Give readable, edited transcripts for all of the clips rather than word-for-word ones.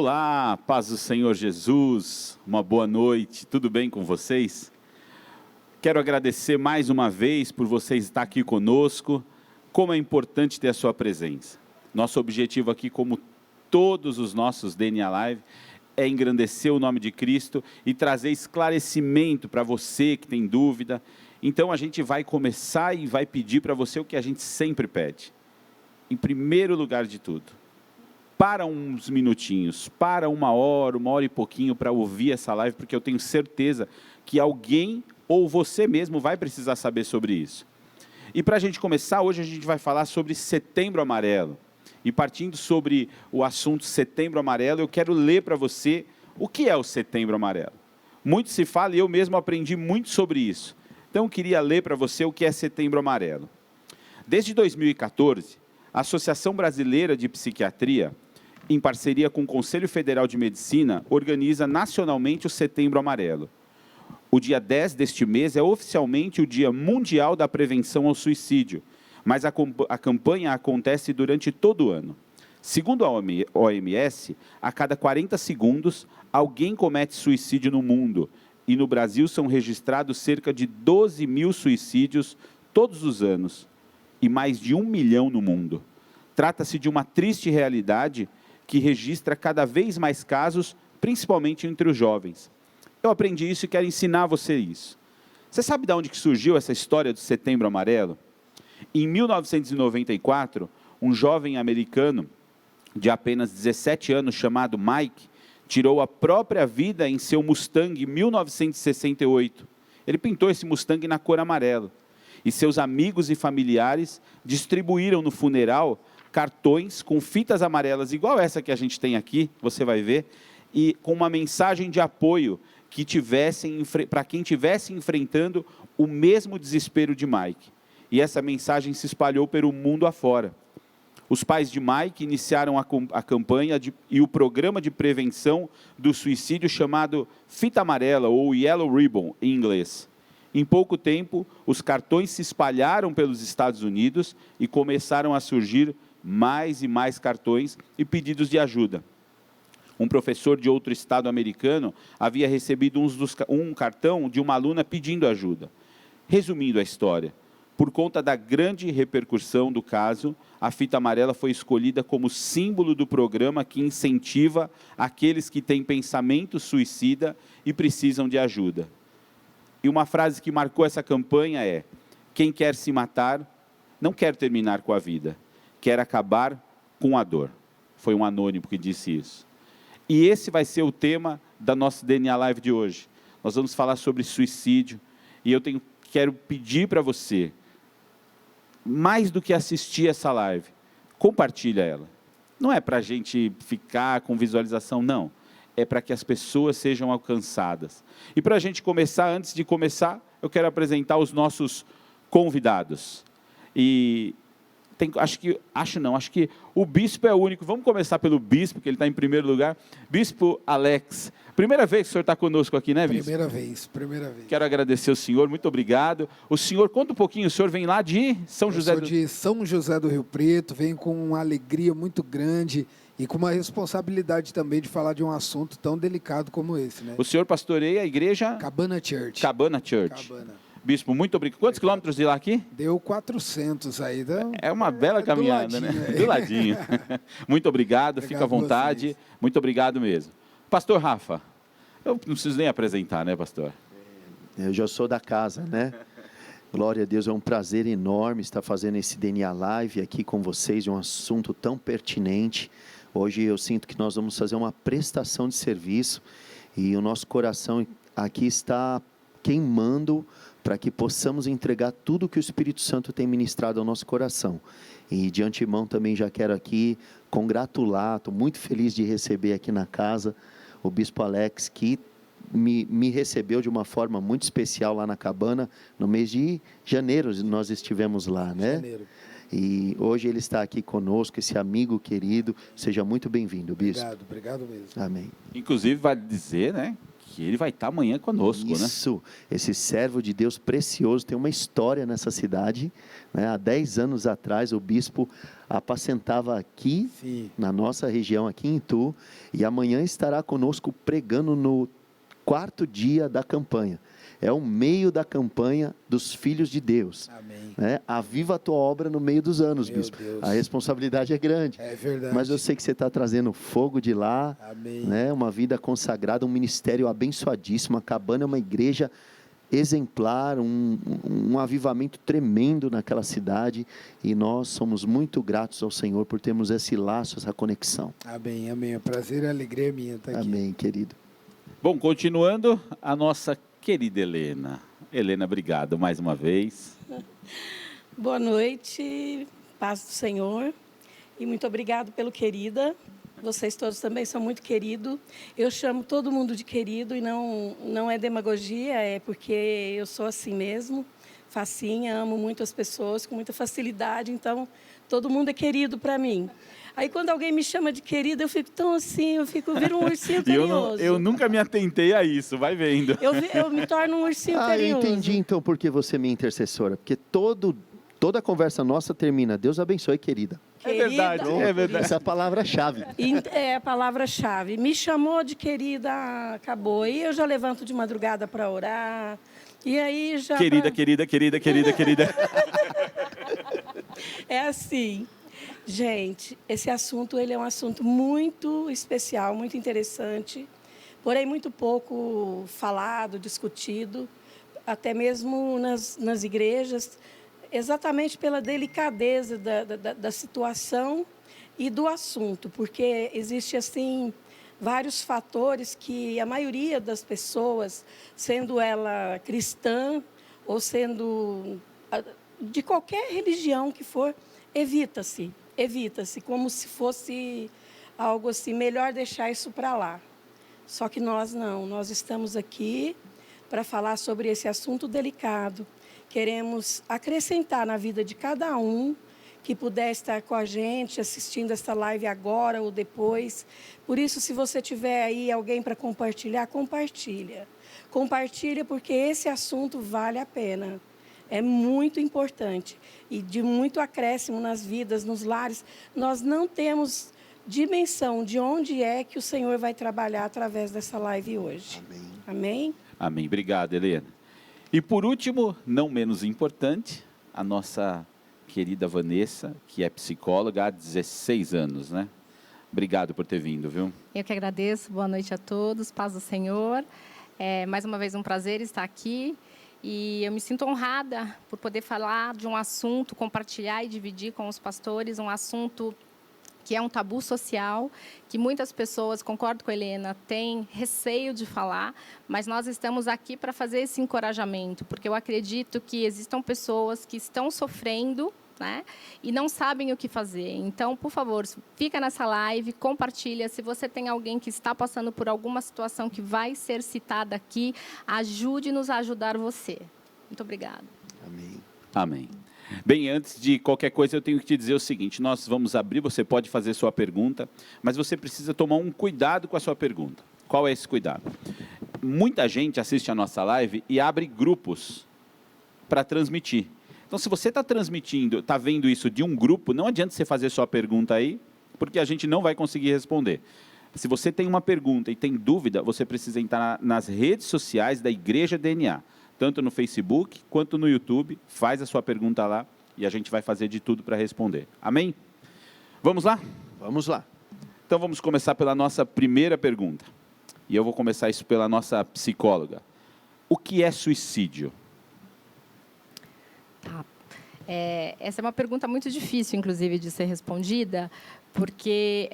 Olá, paz do Senhor Jesus, uma boa noite, tudo bem com vocês? Quero agradecer mais uma vez por vocês estar aqui conosco, como é importante ter a sua presença. Nosso objetivo aqui, como todos os nossos DNA Live, é engrandecer o nome de Cristo e trazer esclarecimento para você que tem dúvida. Então a gente vai começar e vai pedir para você o que a gente sempre pede. Em primeiro lugar de tudo, para uns minutinhos, para uma hora e pouquinho para ouvir essa live, porque eu tenho certeza que alguém ou você mesmo vai precisar saber sobre isso. E para a gente começar, hoje a gente vai falar sobre Setembro Amarelo. E partindo sobre o assunto Setembro Amarelo, eu quero ler para você o que é o Setembro Amarelo. Muito se fala e eu mesmo aprendi muito sobre isso. Então eu queria ler para você o que é Setembro Amarelo. Desde 2014, a Associação Brasileira de Psiquiatria, em parceria com o Conselho Federal de Medicina, organiza nacionalmente o Setembro Amarelo. O dia 10 deste mês é oficialmente o Dia Mundial da Prevenção ao Suicídio, mas a campanha acontece durante todo o ano. Segundo a OMS, a cada 40 segundos, alguém comete suicídio no mundo, e no Brasil são registrados cerca de 12 mil suicídios todos os anos, e mais de 1 milhão no mundo. Trata-se de uma triste realidade que registra cada vez mais casos, principalmente entre os jovens. Eu aprendi isso e quero ensinar você isso. Você sabe de onde que surgiu essa história do Setembro Amarelo? Em 1994, um jovem americano de apenas 17 anos, chamado Mike, tirou a própria vida em seu Mustang 1968. Ele pintou esse Mustang na cor amarela. E seus amigos e familiares distribuíram no funeral cartões com fitas amarelas, igual essa que a gente tem aqui, você vai ver, e com uma mensagem de apoio que para quem estivesse enfrentando o mesmo desespero de Mike. E essa mensagem se espalhou pelo mundo afora. Os pais de Mike iniciaram a campanha e o programa de prevenção do suicídio chamado Fita Amarela, ou Yellow Ribbon, em inglês. Em pouco tempo, os cartões se espalharam pelos Estados Unidos e começaram a surgir mais e mais cartões e pedidos de ajuda. Um professor de outro estado americano havia recebido um cartão de uma aluna pedindo ajuda. Resumindo a história, por conta da grande repercussão do caso, a fita amarela foi escolhida como símbolo do programa que incentiva aqueles que têm pensamento suicida e precisam de ajuda. E uma frase que marcou essa campanha é: quem quer se matar não quer terminar com a vida, quer acabar com a dor. Foi um anônimo que disse isso. E esse vai ser o tema da nossa DNA Live de hoje. Nós vamos falar sobre suicídio, e eu quero pedir para você, mais do que assistir essa live, compartilha ela. Não é para a gente ficar com visualização, não. É para que as pessoas sejam alcançadas. E para a gente começar, antes de começar, eu quero apresentar os nossos convidados. E acho que o bispo é o único. Vamos começar pelo bispo, que ele está em primeiro lugar. Bispo Alex. Primeira vez que o senhor está conosco aqui, né, bispo? Primeira vez. Quero agradecer ao senhor, muito obrigado. O senhor, conta um pouquinho, o senhor vem lá de São José do... de São José do Rio Preto, venho com uma alegria muito grande e com uma responsabilidade também de falar de um assunto tão delicado como esse, né? O senhor pastoreia a igreja... Cabana Church. Cabana. Bispo, muito obrigado. Quantos quilômetros de lá aqui? Deu 400 aí. É uma bela caminhada, né? Do ladinho. Muito obrigado, fica à vontade. Muito obrigado mesmo. Pastor Rafa, eu não preciso nem apresentar, né, pastor? Eu já sou da casa, né? Glória a Deus, é um prazer enorme estar fazendo esse DNA Live aqui com vocês, de um assunto tão pertinente. Hoje eu sinto que nós vamos fazer uma prestação de serviço e o nosso coração aqui está queimando para que possamos entregar tudo o que o Espírito Santo tem ministrado ao nosso coração. E de antemão também já quero aqui congratular, estou muito feliz de receber aqui na casa o Bispo Alex, que me recebeu de uma forma muito especial lá na Cabana, no mês de janeiro nós estivemos lá, né? Janeiro. E hoje ele está aqui conosco, esse amigo querido, seja muito bem-vindo, Bispo. Obrigado mesmo. Amém. Inclusive, vale dizer, né, Que ele vai estar amanhã conosco, Isso, esse servo de Deus precioso, tem uma história nessa cidade, né? Há 10 anos atrás o bispo apacentava aqui, Sim. na nossa região, aqui em Itu, e amanhã estará conosco pregando no 4º dia da campanha. É o meio da campanha dos filhos de Deus. Amém. Né? Aviva a tua obra no meio dos anos, Meu bispo. Deus. A responsabilidade é grande. É verdade. Mas eu sei que você está trazendo fogo de lá, Amém. né? Uma vida consagrada, um ministério abençoadíssimo. A Cabana é uma igreja exemplar, um avivamento tremendo naquela cidade, e nós somos muito gratos ao Senhor por termos esse laço, essa conexão. Amém, amém. O prazer e a alegria é minha estar aqui. Amém, querido. Bom, continuando, a nossa querida Helena. Helena, obrigado mais uma vez. Boa noite, paz do Senhor, e muito obrigado pelo querida. Vocês todos também são muito queridos. Eu chamo todo mundo de querido e não é demagogia, é porque eu sou assim mesmo, facinha, amo muito as pessoas, com muita facilidade, então todo mundo é querido para mim. Aí quando alguém me chama de querida, eu fico tão assim, viro um ursinho E carinhoso. eu nunca me atentei a isso, vai vendo. Eu me torno um ursinho Eu carinhoso. entendi então por que você é minha intercessora, porque toda conversa nossa termina, Deus abençoe, querida. Querida, é verdade. Essa é a palavra-chave. É a palavra-chave. Me chamou de querida, acabou. E eu já levanto de madrugada para orar. E aí já. Querida, querida, querida, querida, querida. É assim. Gente, esse assunto ele é um assunto muito especial, muito interessante, porém muito pouco falado, discutido, até mesmo nas igrejas, exatamente pela delicadeza da situação e do assunto, porque existe assim vários fatores que a maioria das pessoas, sendo ela cristã ou sendo de qualquer religião que for, evita-se, como se fosse algo assim, melhor deixar isso para lá. Só que nós não, nós estamos aqui para falar sobre esse assunto delicado. Queremos acrescentar na vida de cada um que puder estar com a gente, assistindo esta live agora ou depois. Por isso, se você tiver aí alguém para compartilhar, compartilha. Compartilha porque esse assunto vale a pena. É muito importante e de muito acréscimo nas vidas, nos lares. Nós não temos dimensão de onde é que o Senhor vai trabalhar através dessa live hoje. Amém. Amém? Amém. Obrigado, Helena. E por último, não menos importante, a nossa querida Vanessa, que é psicóloga há 16 anos, né? Obrigado por ter vindo, viu? Eu que agradeço. Boa noite a todos. Paz do Senhor. É mais uma vez um prazer estar aqui. E eu me sinto honrada por poder falar de um assunto, compartilhar e dividir com os pastores um assunto que é um tabu social, que muitas pessoas, concordo com a Helena, têm receio de falar, mas nós estamos aqui para fazer esse encorajamento, porque eu acredito que existam pessoas que estão sofrendo, né, e não sabem o que fazer. Então, por favor, fica nessa live, compartilha. Se você tem alguém que está passando por alguma situação que vai ser citada aqui, ajude-nos a ajudar você. Muito obrigada. Amém. Amém. Bem, antes de qualquer coisa, eu tenho que te dizer o seguinte, nós vamos abrir, você pode fazer sua pergunta, mas você precisa tomar um cuidado com a sua pergunta. Qual é esse cuidado? Muita gente assiste a nossa live e abre grupos para transmitir. Então, se você está transmitindo, está vendo isso de um grupo, não adianta você fazer sua pergunta aí, porque a gente não vai conseguir responder. Se você tem uma pergunta e tem dúvida, você precisa entrar nas redes sociais da Igreja DNA, tanto no Facebook quanto no YouTube. Faz a sua pergunta lá e a gente vai fazer de tudo para responder. Amém? Vamos lá? Vamos lá. Então, vamos começar pela nossa primeira pergunta. E eu vou começar isso pela nossa psicóloga. O que é suicídio? Tá. Essa é uma pergunta muito difícil, inclusive, de ser respondida, porque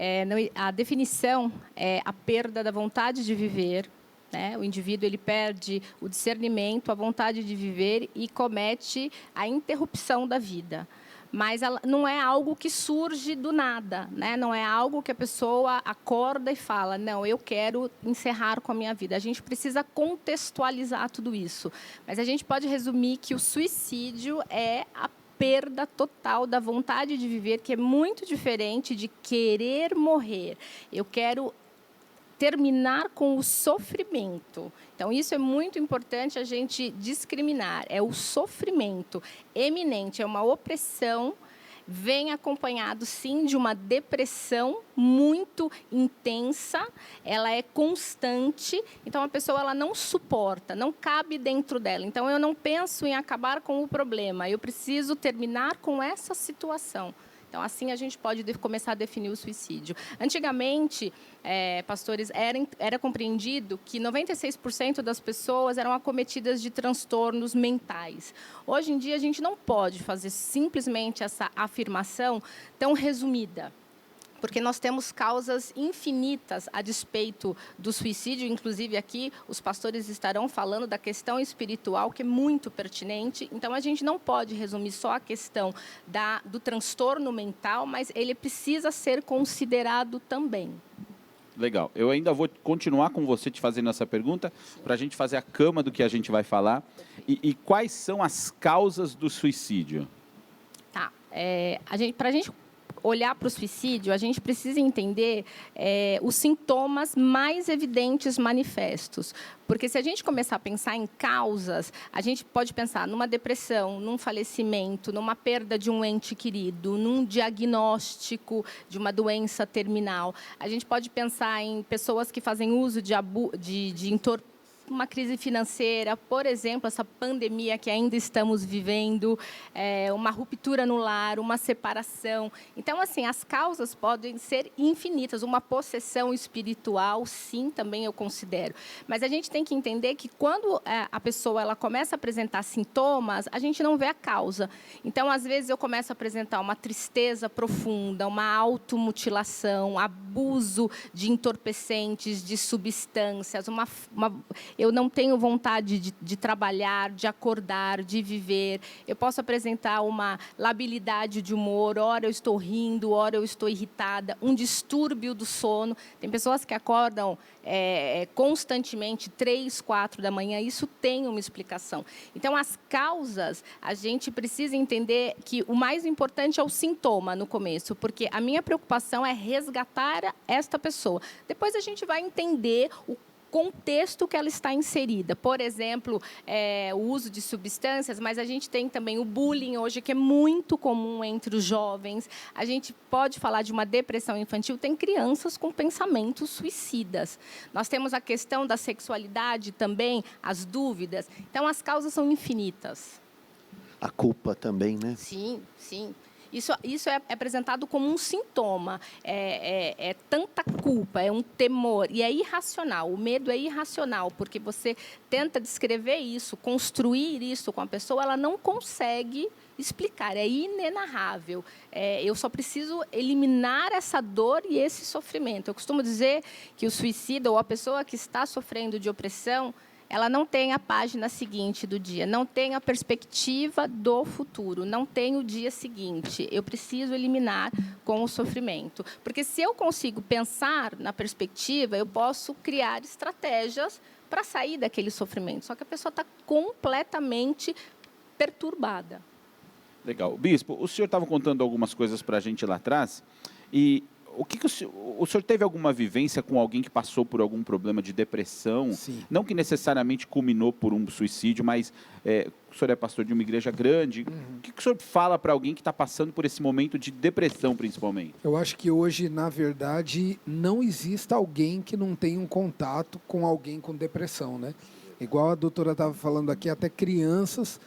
a definição é a perda da vontade de viver, né? O indivíduo ele perde o discernimento, a vontade de viver e comete a interrupção da vida. Mas ela não é algo que surge do nada, né? Não é algo que a pessoa acorda e fala, não, eu quero encerrar com a minha vida. A gente precisa contextualizar tudo isso. Mas a gente pode resumir que o suicídio é a perda total da vontade de viver, que é muito diferente de querer morrer. Eu quero terminar com o sofrimento. Então, isso é muito importante a gente discriminar. É o sofrimento eminente, é uma opressão, vem acompanhado, sim, de uma depressão muito intensa, ela é constante, então a pessoa ela não suporta, não cabe dentro dela. Então, eu não penso em acabar com o problema, eu preciso terminar com essa situação. Então, assim a gente pode começar a definir o suicídio. Antigamente, pastores, era compreendido que 96% das pessoas eram acometidas de transtornos mentais. Hoje em dia, a gente não pode fazer simplesmente essa afirmação tão resumida, porque nós temos causas infinitas a despeito do suicídio. Inclusive, aqui, os pastores estarão falando da questão espiritual, que é muito pertinente. Então, a gente não pode resumir só a questão do transtorno mental, mas ele precisa ser considerado também. Legal. Eu ainda vou continuar com você te fazendo essa pergunta, para a gente fazer a cama do que a gente vai falar. E quais são as causas do suicídio? Tá. Para a gente olhar para o suicídio, a gente precisa entender os sintomas mais evidentes manifestos. Porque se a gente começar a pensar em causas, a gente pode pensar numa depressão, num falecimento, numa perda de um ente querido, num diagnóstico de uma doença terminal. A gente pode pensar em pessoas que fazem uso de entorpecentes, uma crise financeira, por exemplo, essa pandemia que ainda estamos vivendo, uma ruptura no lar, uma separação. Então, assim, as causas podem ser infinitas. Uma possessão espiritual, sim, também eu considero. Mas a gente tem que entender que quando a pessoa ela começa a apresentar sintomas, a gente não vê a causa. Então, às vezes, eu começo a apresentar uma tristeza profunda, uma automutilação, abuso de entorpecentes, de substâncias, eu não tenho vontade de trabalhar, de acordar, de viver. Eu posso apresentar uma labilidade de humor, ora eu estou rindo, ora eu estou irritada, um distúrbio do sono. Tem pessoas que acordam constantemente, 3, 4 da manhã, isso tem uma explicação. Então, as causas, a gente precisa entender que o mais importante é o sintoma no começo, porque a minha preocupação é resgatar esta pessoa. Depois a gente vai entender o contexto que ela está inserida. Por exemplo, o uso de substâncias, mas a gente tem também o bullying hoje, que é muito comum entre os jovens. A gente pode falar de uma depressão infantil, tem crianças com pensamentos suicidas. Nós temos a questão da sexualidade também, as dúvidas. Então, as causas são infinitas. A culpa também, né? Sim, sim. Isso é apresentado como um sintoma, tanta culpa, é um temor, e é irracional, o medo é irracional, porque você tenta descrever isso, construir isso com a pessoa, ela não consegue explicar, é inenarrável. Eu só preciso eliminar essa dor e esse sofrimento. Eu costumo dizer que o suicida ou a pessoa que está sofrendo de opressão, ela não tem a página seguinte do dia, não tem a perspectiva do futuro, não tem o dia seguinte. Eu preciso eliminar com o sofrimento. Porque se eu consigo pensar na perspectiva, eu posso criar estratégias para sair daquele sofrimento. Só que a pessoa está completamente perturbada. Legal. Bispo, o senhor estava contando algumas coisas para a gente lá atrás, e o senhor teve alguma vivência com alguém que passou por algum problema de depressão? Sim. Não que necessariamente culminou por um suicídio, mas o senhor é pastor de uma igreja grande. O que o senhor fala para alguém que está passando por esse momento de depressão, principalmente? Eu acho que hoje, na verdade, não existe alguém que não tenha um contato com alguém com depressão, né? Igual a doutora estava falando aqui, até crianças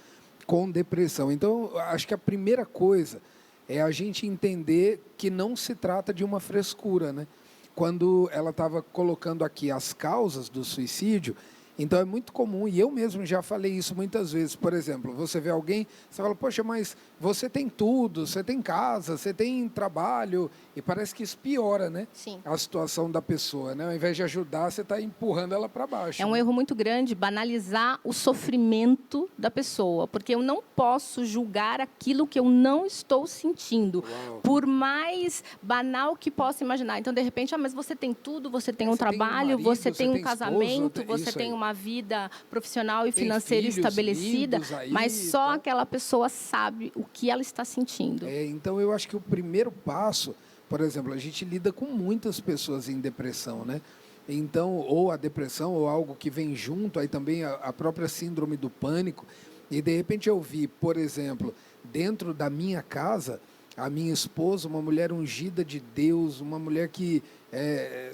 com depressão. Então, acho que a primeira coisa é a gente entender que não se trata de uma frescura, né? Quando ela estava colocando aqui as causas do suicídio, então é muito comum, e eu mesmo já falei isso muitas vezes, por exemplo, você vê alguém, você fala, poxa, mas você tem tudo, você tem casa, você tem trabalho, e parece que isso piora, né? Sim. A situação da pessoa, né? Ao invés de ajudar, você está empurrando ela para baixo. É um erro muito grande banalizar o sofrimento da pessoa, porque eu não posso julgar aquilo que eu não estou sentindo, por mais banal que possa imaginar. Então, de repente, mas você tem tudo, você tem um trabalho, marido, você tem um tem casamento, esposa, você tem aí. uma vida profissional e Tem financeira filhos estabelecida, lindos aí, mas só tá? aquela pessoa sabe o que ela está sentindo. Então, eu acho que o primeiro passo, por exemplo, a gente lida com muitas pessoas em depressão, né? Então, ou a depressão, ou algo que vem junto, aí também a própria síndrome do pânico. E de repente eu vi, por exemplo, dentro da minha casa, a minha esposa, uma mulher ungida de Deus, uma mulher que,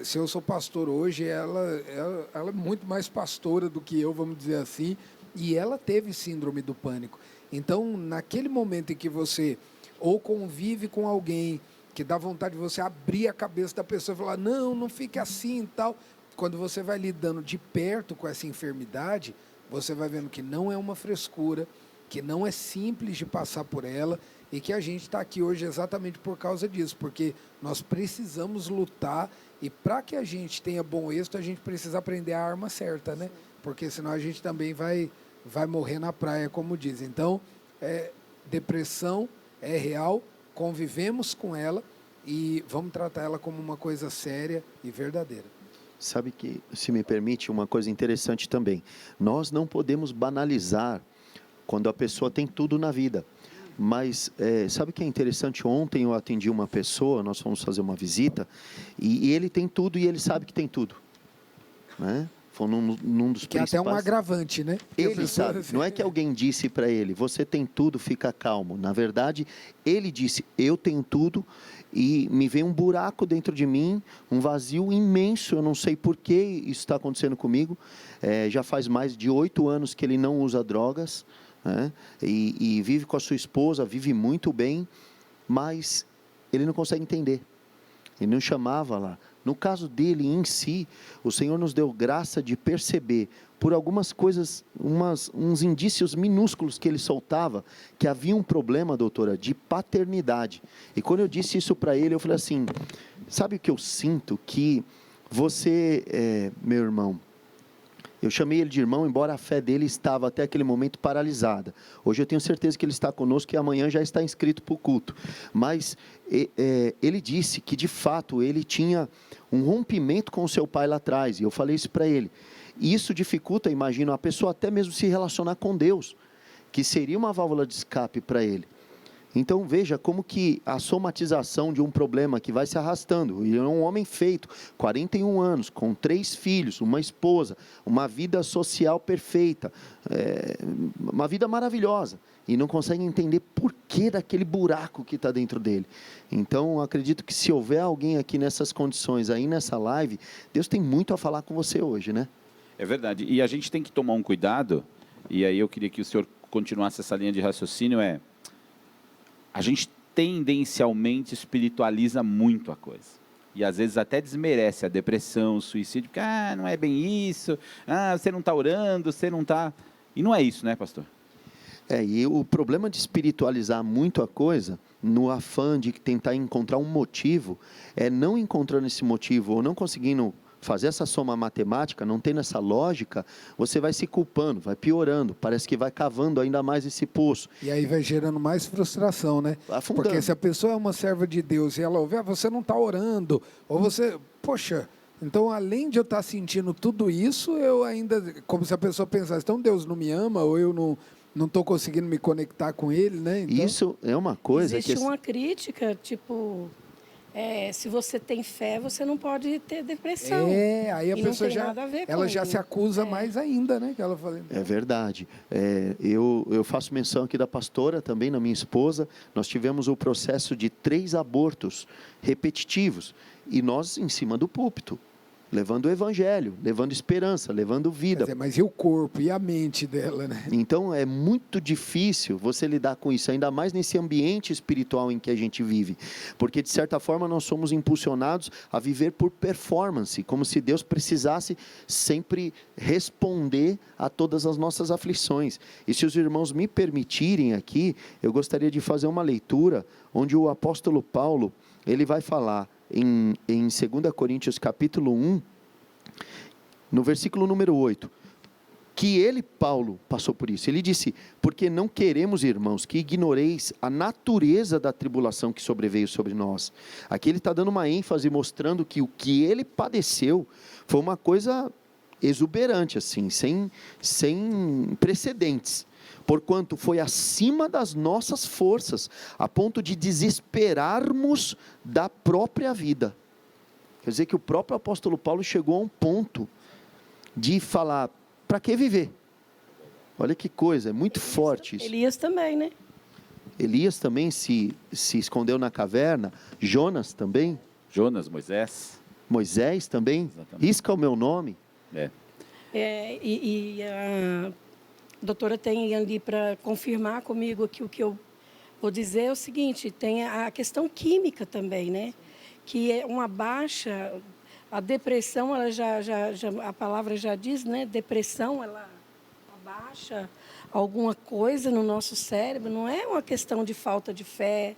se eu sou pastor hoje, ela é muito mais pastora do que eu, vamos dizer assim, e ela teve síndrome do pânico. Então, naquele momento em que você ou convive com alguém que dá vontade de você abrir a cabeça da pessoa e falar, não fique assim e tal, quando você vai lidando de perto com essa enfermidade, você vai vendo que não é uma frescura, que não é simples de passar por ela e que a gente está aqui hoje exatamente por causa disso, porque nós precisamos lutar e para que a gente tenha bom êxito, a gente precisa aprender a arma certa, né? Porque senão a gente também vai morrer na praia, como diz. Então, depressão é real, convivemos com ela e vamos tratar ela como uma coisa séria e verdadeira. Sabe que, se me permite, uma coisa interessante também. Nós não podemos banalizar quando a pessoa tem tudo na vida. Mas sabe o que é interessante? Ontem eu atendi uma pessoa, nós fomos fazer uma visita, e ele tem tudo e ele sabe que tem tudo. Né? Foi num dos que principais... é até um agravante, né? Ele sabe, não é que alguém disse para ele, você tem tudo, fica calmo. Na verdade, ele disse, eu tenho tudo e me vem um buraco dentro de mim, um vazio imenso, eu não sei por que isso está acontecendo comigo. Já faz mais de 8 anos que ele não usa drogas, né? E vive com a sua esposa, vive muito bem, mas ele não consegue entender. Ele não chamava lá. No caso dele em si, o Senhor nos deu graça de perceber, por algumas coisas, uns indícios minúsculos que ele soltava, que havia um problema, doutora, de paternidade. E quando eu disse isso para ele, eu falei assim, sabe o que eu sinto? Que você, meu irmão, eu chamei ele de irmão, embora a fé dele estava até aquele momento paralisada. Hoje eu tenho certeza que ele está conosco e amanhã já está inscrito para o culto. Mas ele disse que, de fato, ele tinha um rompimento com o seu pai lá atrás. E eu falei isso para ele. E isso dificulta, imagino, a pessoa até mesmo se relacionar com Deus, que seria uma válvula de escape para ele. Então, veja como que a somatização de um problema que vai se arrastando, e é um homem feito, 41 anos, com 3 filhos, uma esposa, uma vida social perfeita, uma vida maravilhosa, e não consegue entender por que daquele buraco que está dentro dele. Então, acredito que se houver alguém aqui nessas condições, aí nessa live, Deus tem muito a falar com você hoje, né? É verdade, e a gente tem que tomar um cuidado, e aí eu queria que o senhor continuasse essa linha de raciocínio, a gente tendencialmente espiritualiza muito a coisa. E às vezes até desmerece a depressão, o suicídio, porque não é bem isso, você não está orando, você não está... E não é isso, né, pastor? E o problema de espiritualizar muito a coisa, no afã de tentar encontrar um motivo, não encontrando esse motivo, ou não conseguindo fazer essa soma matemática, não tendo essa lógica, você vai se culpando, vai piorando, parece que vai cavando ainda mais esse poço. E aí vai gerando mais frustração, né? Afundando. Porque se a pessoa é uma serva de Deus e ela ouve, você não está orando, ou você, poxa, então além de eu estar sentindo tudo isso, eu ainda, como se a pessoa pensasse, então Deus não me ama, ou eu não estou conseguindo me conectar com Ele, né? Então, isso é uma coisa existe que... uma crítica, tipo... se você tem fé, você não pode ter depressão. Aí a pessoa já se acusa mais ainda, né? Que ela fala. É verdade. Eu faço menção aqui da pastora, também na minha esposa. Nós tivemos o processo de 3 abortos repetitivos. E nós em cima do púlpito, levando o evangelho, levando esperança, levando vida. Mas e o corpo, e a mente dela, né? Então é muito difícil você lidar com isso, ainda mais nesse ambiente espiritual em que a gente vive, porque de certa forma nós somos impulsionados a viver por performance, como se Deus precisasse sempre responder a todas as nossas aflições. E se os irmãos me permitirem aqui, eu gostaria de fazer uma leitura onde o apóstolo Paulo, ele vai falar em 2 Coríntios capítulo 1, no versículo número 8, que ele, Paulo, passou por isso. Ele disse, porque não queremos, irmãos, que ignoreis a natureza da tribulação que sobreveio sobre nós. Aqui ele está dando uma ênfase, mostrando que o que ele padeceu foi uma coisa exuberante, assim, sem precedentes. Porquanto foi acima das nossas forças, a ponto de desesperarmos da própria vida. Quer dizer que o próprio apóstolo Paulo chegou a um ponto de falar, para que viver? Olha que coisa, é muito forte isso. Elias também, né? Elias também se escondeu na caverna, Jonas também, Jonas, Moisés. Moisés também, Exatamente. risca o meu nome. A doutora tem ali para confirmar comigo que o que eu vou dizer é o seguinte, tem a questão química também, né? Que é uma baixa, a depressão, ela a palavra já diz, né? Depressão, ela abaixa alguma coisa no nosso cérebro, não é uma questão de falta de fé,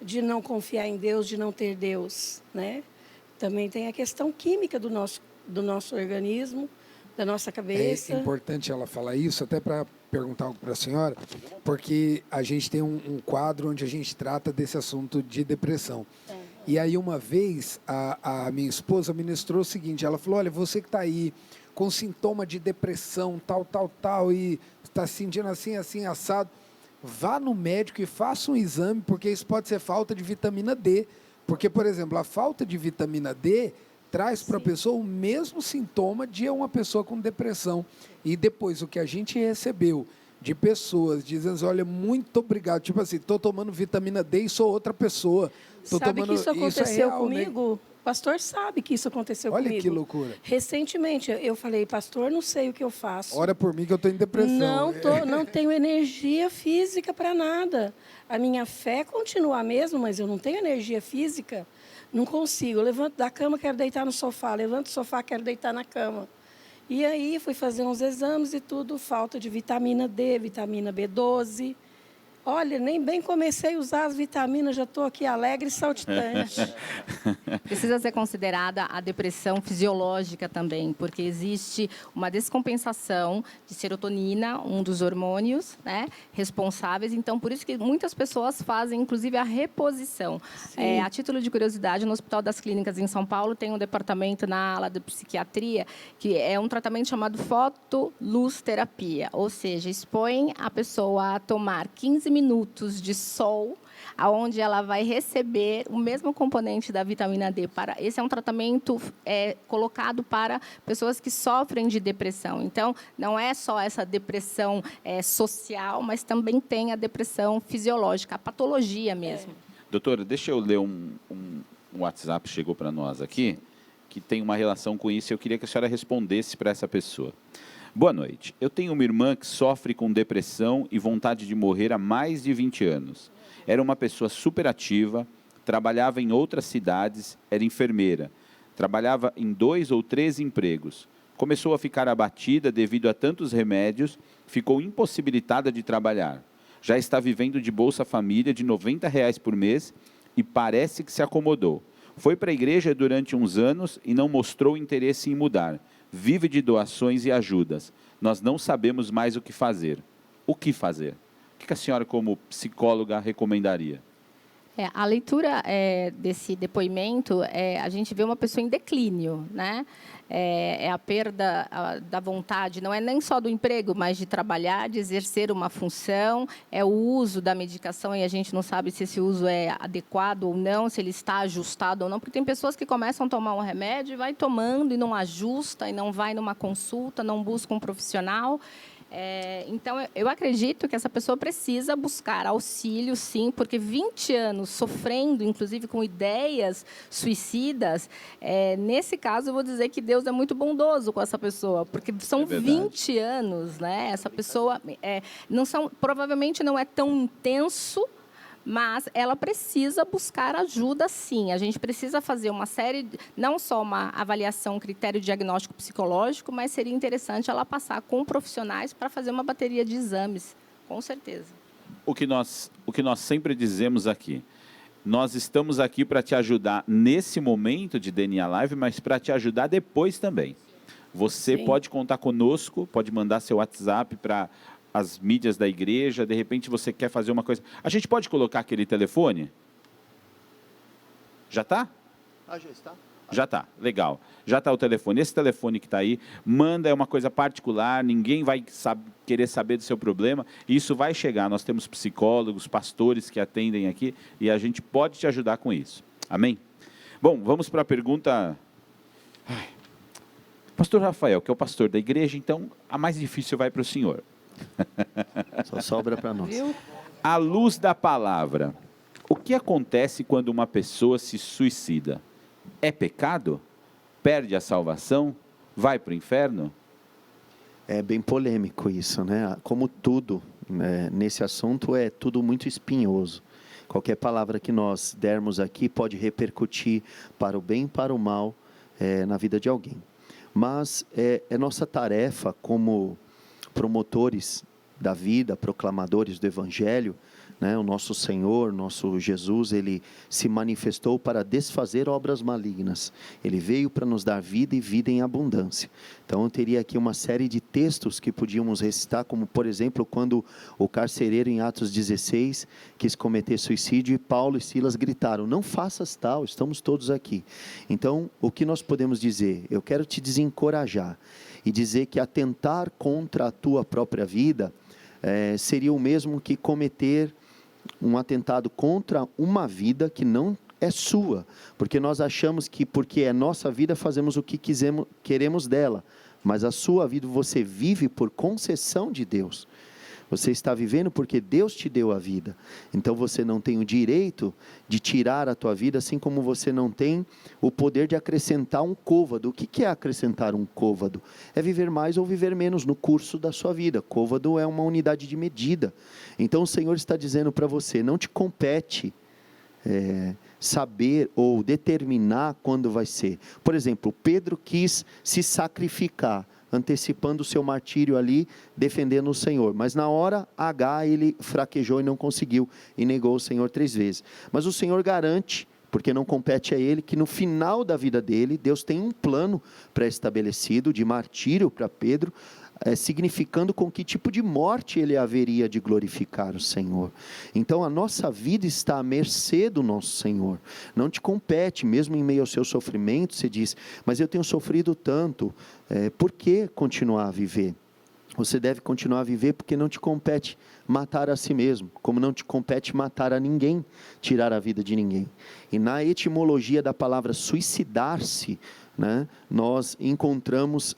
de não confiar em Deus, de não ter Deus, né? Também tem a questão química do nosso organismo, da nossa cabeça. É importante ela falar isso, até para perguntar algo para a senhora, porque a gente tem um quadro onde a gente trata desse assunto de depressão. E aí, uma vez, a minha esposa ministrou o seguinte, ela falou, olha, você que está aí com sintoma de depressão, tal, e está se sentindo assim, assim, assado, vá no médico e faça um exame, porque isso pode ser falta de vitamina D. Porque, por exemplo, a falta de vitamina D traz para a pessoa o mesmo sintoma de uma pessoa com depressão. E depois, o que a gente recebeu de pessoas dizendo, olha, muito obrigado, tipo assim, estou tomando vitamina D e sou outra pessoa. Sabe que isso aconteceu comigo? Né? O pastor sabe que isso aconteceu comigo. Olha que loucura. Recentemente, eu falei, pastor, não sei o que eu faço. Ora por mim que eu estou em depressão. Não tenho energia física para nada. A minha fé continua a mesma, mas eu não tenho energia física. Não consigo. Eu levanto da cama, quero deitar no sofá. Levanto do sofá, quero deitar na cama. E aí, fui fazer uns exames e tudo, falta de vitamina D, vitamina B12. Olha, nem bem comecei a usar as vitaminas, já estou aqui alegre e saltitante. Precisa ser considerada a depressão fisiológica também, porque existe uma descompensação de serotonina, um dos hormônios, né, responsáveis. Então, por isso que muitas pessoas fazem, inclusive, a reposição. A título de curiosidade, no Hospital das Clínicas em São Paulo, tem um departamento na ala de psiquiatria, que é um tratamento chamado fotoluz-terapia, ou seja, expõe a pessoa a tomar 15 minutos de sol, aonde ela vai receber o mesmo componente da vitamina D. Esse é um tratamento colocado para pessoas que sofrem de depressão. Então, não é só essa depressão social, mas também tem a depressão fisiológica, a patologia mesmo. Doutora, deixa eu ler um WhatsApp que chegou para nós aqui, que tem uma relação com isso. Eu queria que a senhora respondesse para essa pessoa. Boa noite. Eu tenho uma irmã que sofre com depressão e vontade de morrer há mais de 20 anos. Era uma pessoa super ativa, trabalhava em outras cidades, era enfermeira, trabalhava em 2 ou 3 empregos. Começou a ficar abatida devido a tantos remédios, ficou impossibilitada de trabalhar. Já está vivendo de Bolsa Família de R$ 90 por mês e parece que se acomodou. Foi para a igreja durante uns anos e não mostrou interesse em mudar. Vive de doações e ajudas. Nós não sabemos mais o que fazer. O que fazer? O que a senhora, como psicóloga, recomendaria? A leitura desse depoimento, a gente vê uma pessoa em declínio, né? É a perda da vontade, não é nem só do emprego, mas de trabalhar, de exercer uma função, é o uso da medicação e a gente não sabe se esse uso é adequado ou não, se ele está ajustado ou não, porque tem pessoas que começam a tomar um remédio e vai tomando e não ajusta, e não vai numa consulta, não busca um profissional. Então, eu acredito que essa pessoa precisa buscar auxílio, sim, porque 20 anos sofrendo, inclusive com ideias suicidas, nesse caso, eu vou dizer que Deus é muito bondoso com essa pessoa, porque são 20 anos, né? Essa pessoa provavelmente não é tão intenso, mas ela precisa buscar ajuda, sim. A gente precisa fazer uma série, não só uma avaliação, critério diagnóstico psicológico, mas seria interessante ela passar com profissionais para fazer uma bateria de exames, com certeza. O que nós sempre dizemos aqui, nós estamos aqui para te ajudar nesse momento de DNA Live, mas para te ajudar depois também. Você pode contar conosco, pode mandar seu WhatsApp para as mídias da igreja, de repente você quer fazer uma coisa. A gente pode colocar aquele telefone? Já está? Já está. Já está, legal. Já está o telefone. Esse telefone que está aí, manda, é uma coisa particular, ninguém vai querer saber do seu problema, e isso vai chegar. Nós temos psicólogos, pastores que atendem aqui, e a gente pode te ajudar com isso. Amém? Bom, vamos para a pergunta Pastor Rafael, que é o pastor da igreja, então a mais difícil vai para o senhor. Só sobra para nós. Viu? À luz da palavra, o que acontece quando uma pessoa se suicida? É pecado? Perde a salvação? Vai para o inferno? É bem polêmico isso, né? Como tudo, né, nesse assunto é tudo muito espinhoso. Qualquer palavra que nós dermos aqui pode repercutir para o bem e para o mal na vida de alguém. Mas é nossa tarefa como promotores da vida, proclamadores do Evangelho, né? O nosso Senhor, nosso Jesus, Ele se manifestou para desfazer obras malignas. Ele veio para nos dar vida e vida em abundância. Então eu teria aqui uma série de textos que podíamos recitar, como por exemplo, quando o carcereiro em Atos 16 quis cometer suicídio e Paulo e Silas gritaram, não faças tal, estamos todos aqui. Então, o que nós podemos dizer? Eu quero te desencorajar e dizer que atentar contra a tua própria vida seria o mesmo que cometer um atentado contra uma vida que não é sua, porque nós achamos que porque é nossa vida fazemos o que queremos dela, mas a sua vida você vive por concessão de Deus. Você está vivendo porque Deus te deu a vida. Então você não tem o direito de tirar a tua vida, assim como você não tem o poder de acrescentar um côvado. O que é acrescentar um côvado? É viver mais ou viver menos no curso da sua vida. Côvado é uma unidade de medida. Então o Senhor está dizendo para você, não te compete saber ou determinar quando vai ser. Por exemplo, Pedro quis se sacrificar, antecipando o seu martírio ali, defendendo o Senhor. Mas na hora H ele fraquejou e não conseguiu, e negou o Senhor 3 vezes. Mas o Senhor garante, porque não compete a ele, que no final da vida dele, Deus tem um plano pré-estabelecido de martírio para Pedro, significando com que tipo de morte ele haveria de glorificar o Senhor. Então a nossa vida está à mercê do nosso Senhor, não te compete, mesmo em meio ao seu sofrimento, você diz, mas eu tenho sofrido tanto, por que continuar a viver? Você deve continuar a viver porque não te compete matar a si mesmo, como não te compete matar a ninguém, tirar a vida de ninguém. E na etimologia da palavra suicidar-se, né, nós encontramos